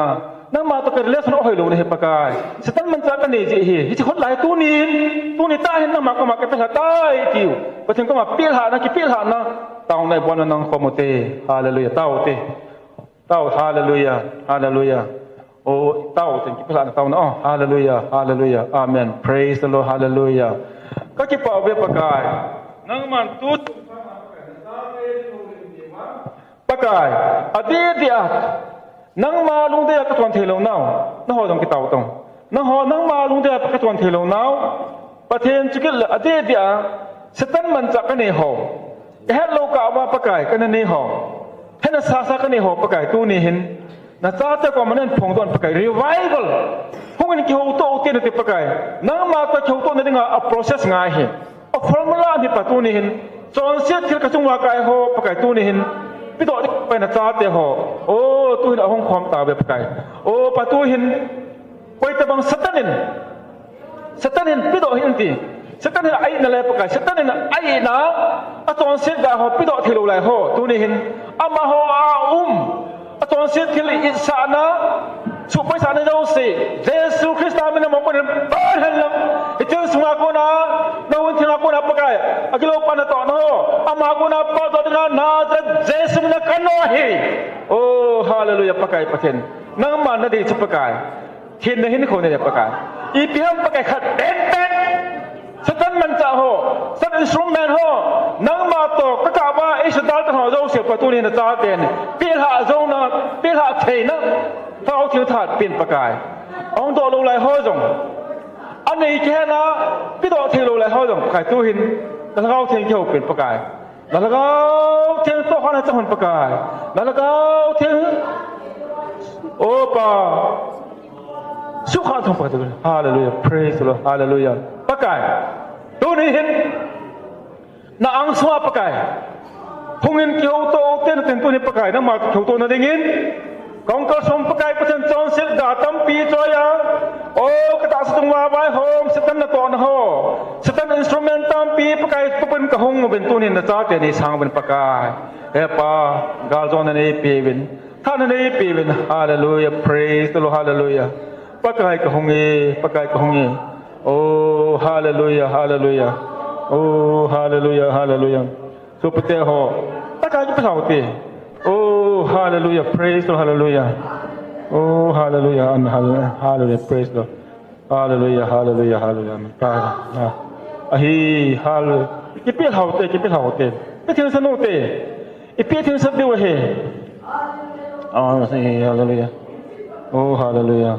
nang ma to ka le son hoi lo ni he pakai setan man cha ka ni ji hi hi khol lai tu ni ta hen na ma ka ta tai kiu pathin ko ma pil ha na taw nai bon nang khomote hallelujah taw hallelujah oh taw tin ki pala taw na oh hallelujah amen praise the Lord hallelujah ka ki pa ve pakai nang man tu pakai adi dia nang ma lung de ka ton thelo nau na ho dong ki taw tong nang ma lung de ka ton thelo nau pathen chikil adi dia setan man cha ka ne ho hello ka wa pakai ka ne ho hena sa ka ne ho pakai tu ni hin na cha ta ko manen phong don pakai revival hongin ki ho to te ne te pakai nang ma ta chho to ne dinga a process ngai hi a formula ni pa tu ni hin chon se thil ka chungwa kai ho pakai tu ni hin pi do pa na cha te ho o tu hin a hong khom ta be pakai o pa tu hin koi ta bang satanin pi do hin ti satan ai na le pakai satan ai na a chon se ga ho pi do thilo lai ho tu ni hin ama ho a a chon se thil insana su pai sa na do se jesu christa min mo ko ba halam itin sunga ko na no won thina ko na pakai agilo pa na to no ama ko na pa do na jesu na kano hi oh hallelujah pakai pathen nang man na di chu pakai thin na hin ko ne pakai ipiham pakai khat ten satan man cha ho sat instrument ho nang ma to ka ka ba e sadal ta ho zo se pa tu ni na cha ten pil ha zo na pil ha thei na thao thiu that pin pakai ong do lo lai ho jong an nei ke na pi do thiu lo lai ho jong kai tu hin na thao thiu ke pin pakai là gao thiên to hoa trong hồn bạc cài là gao thiên opa suốt khát trong bạc cài hallelujah praise the Lord hallelujah bạc cài tôi này hiện na ang sua bạc cài không in kiêu tô tên tên tôi này bạc cài na mà kiêu tô na đinh con có sống bác cái bác chân chọn sẽ đã tâm pi cho ya, cái ta sẽ tung vào vai home sẽ tân là toàn hồ, sẽ tân instrument tâm pi bác cái bác bên cái hông bên tu nên là cha tiền này sang bên bác cái, pa gal chọn này pi bên, thằng này pi bên, hallelujah praise the Lord hallelujah, bác cái hông nghe, bác cái hông nghe, hallelujah hallelujah, hallelujah hallelujah, so bete ho, bác cái cái sao thế? Oh, hallelujah, praise the Lord, hallelujah. Oh, hallelujah, and hallelujah, praise the Lord. Hallelujah, hallelujah, hallelujah. Hallelujah. Ipit hậu tê. Ipit thiên sanu tê. Ipit thiên sanu tê he. Hallelujah. Oh, hallelujah.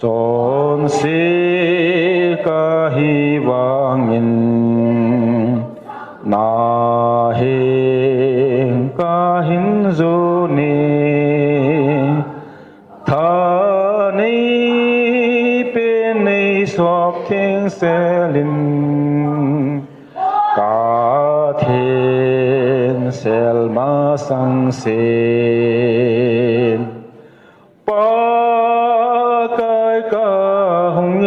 Chọn si ca hi vangin na hình ca hình du ni tha ni bên ni sop thiên se linh ca thiên sel ma sang sen pa kai ca hong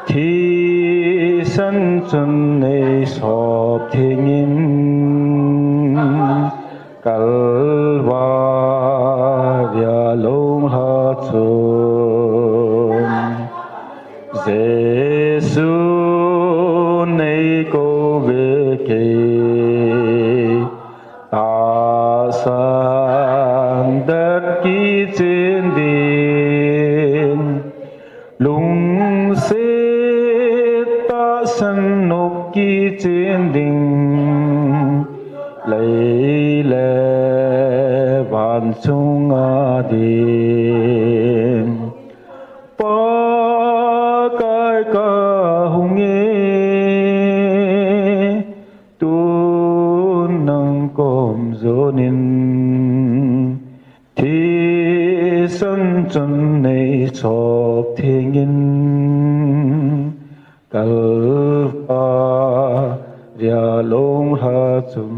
thi sân chân này sọp thiên nhiên Calvaria long ha chôn Giêsu này cô về kề ta sang đất ký trên điện lung xế ta sân nộp ký trên đình lấy lệ vạn chung điện ba cái ca hùng nghe tu năng com dô nín thi sân chân này sọp thiên nhiên Calvaria long ha chum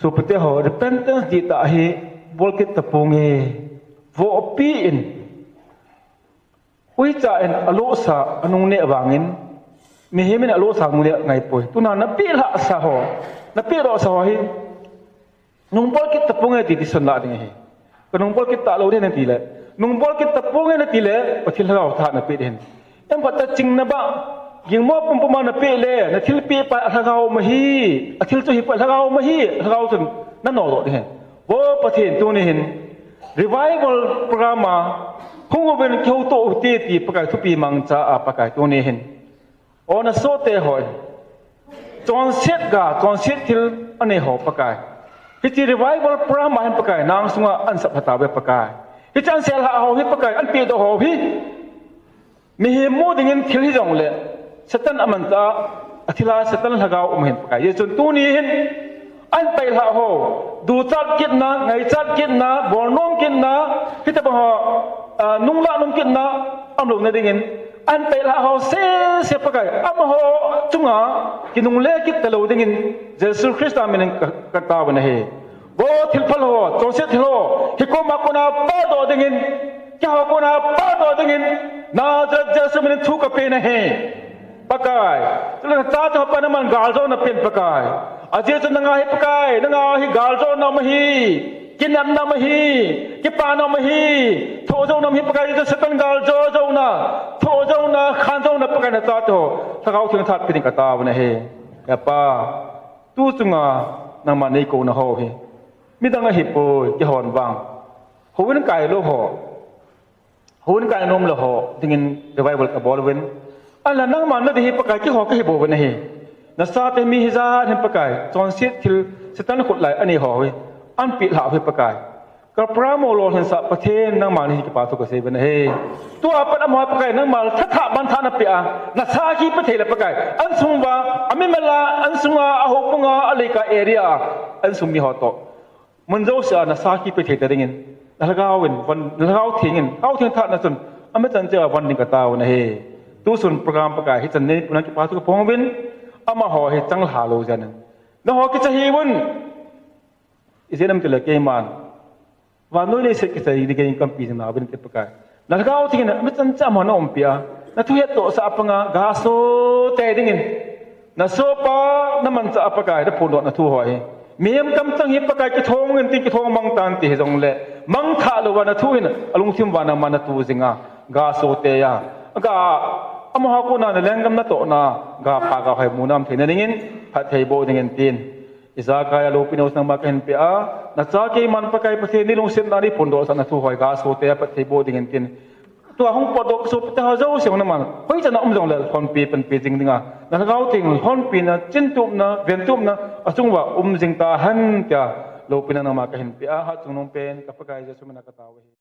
so pete ho repentance di ta hi volkit tapunge vo pi in ui cha en alo sa anung ne wangin mi hemin alo sa ngung le ngai poi tuna na pi la sa ho na pi ro sa ho hi nung volkit tapunge di son la ding hi kanung volkit ta lo den ti le nung volkit tapunge na ti le pathil ha tha na pi den em pata ching na ba ging mo pum pum na pe le na thil pe pa thagau ma hi a thil chu hi pa thagau ma hi thagau chun na no ro de wo pathin tu ni hin revival program ma khung ben khau to ti ti pakai thu pi mang cha a pakai tu ni hin ona so te hoi chon set thil ane ho pakai hi ti revival program ma hin pakai nang sunga an sa phata be pakai hi chan sel ha ho hi pakai an pi do ho hi mi hi mo dingin thil hi jong le Satan amanta athila Satan lagao umhin pakai ye chun tu ni hin an pai la ho du chat kit na ngai chat kit na bornom kit na hita ba ho nungla num kit na amlo na dingin an pai la ho se pakai am ho chunga kinung le kit talo dingin Jesus Christ amen ka ta ba na he bo thil phal ho chon se thil ho hi ko ma ko na pa do dingin kya ho ko na pa do dingin na Jesus men thu ka pe na he pakai tula ta cha pa naman galzo na pin pakai aje chu nanga hi pakai nanga hi galzo na mahi kinam na mahi kipa na mahi thojo na hi pakai ju setan galzo zo na thojo na khanzo na pakai na ta to thakau thing that pin ka ta na he ya pa tu chunga na ma nei ko na ho hi mi dang hi po ki hon wang hoin kai lo ho hoin kai nom lo ho dingin revival ka bol wen ala nang man na hi pakai ki ho ka hi bo na hi na sa te mi hi za hin pakai chon sit thil setan khut lai ani ho hi an pi la hi pakai กับพระโมโลหินสัพประเทศนั่งมานี่กับปาทุกเสบนะเฮตัวปัตอมหาประกายนั่งมาทัศบันทานะเปียนัสาคีประเทศละประกายอันสุงว่าอเมเมลาอันสุงอาอโหปงาอเลกาเอเรียอันสุงมีหอโตมันเจ้าเสียนัสาคีประเทศได้เงินแล้วก็เอาเงินวันแล้วก็เอาทิ้งเงินเอาทิ้งทัศนั่นสุนอเมจันเจอวันหนึ่งกับตาวนะเฮตัวสุนประการประกายให้จันนี้นั่งกับปาทุกพงวินอามาหอให้จังหาโลจันนั้นแล้วหอกิจฮีวุนอิเซนัมจะเลิกเกมันวันนู้นเลยเสกจะดีกันกัมปีนนาบินเก็บประกายนั่นก็เอาทิ้งนะไม่จันจะมันอมเปียนั่นทุกอย่างโตสะอัปงากาโซเตดิ้งนั่นโซปานั่นมันจะอัปประกายถ้าพูดนั่นทุกหอยมีมกำตั้งหิปประกายกระทงเงินตีกระทงมังตันตีจงเละมังท่าลวันนั่นทุกอย่างอารมณ์ทิมวันนั่นมันนั่นตัวจริงอ่ะกาโซเตียก็อามาหากูนั่นแรงกำนั่นโตนะกาปากาให้มูน้ำเทนดิ้งพัดให้โบดิ้งตีนอิสระกายลูปินอุสนังมาเห็นเปียนักจากมันประกายประเทศนี้ลงเส้นนารีผลโดสันนัทุหอยกาโซเตียประเทศโบดิ้งตีนตัวห้องปอดกสุดแต่เจ้าเสียงน้ำมันเฮ้ยจะน่าอุ้มจงเลยฮอนปีเป็นปีจริงดิงอ่ะนั่นเขาถึงฮอนปีนะจิ้นตุบนะเวียนตุบนะจงว่าอุ้มจริงตาหันเตียลูปินนังมาเห็นเปียฮัดจงน้องเป็นกับประกายจะสมนักตาว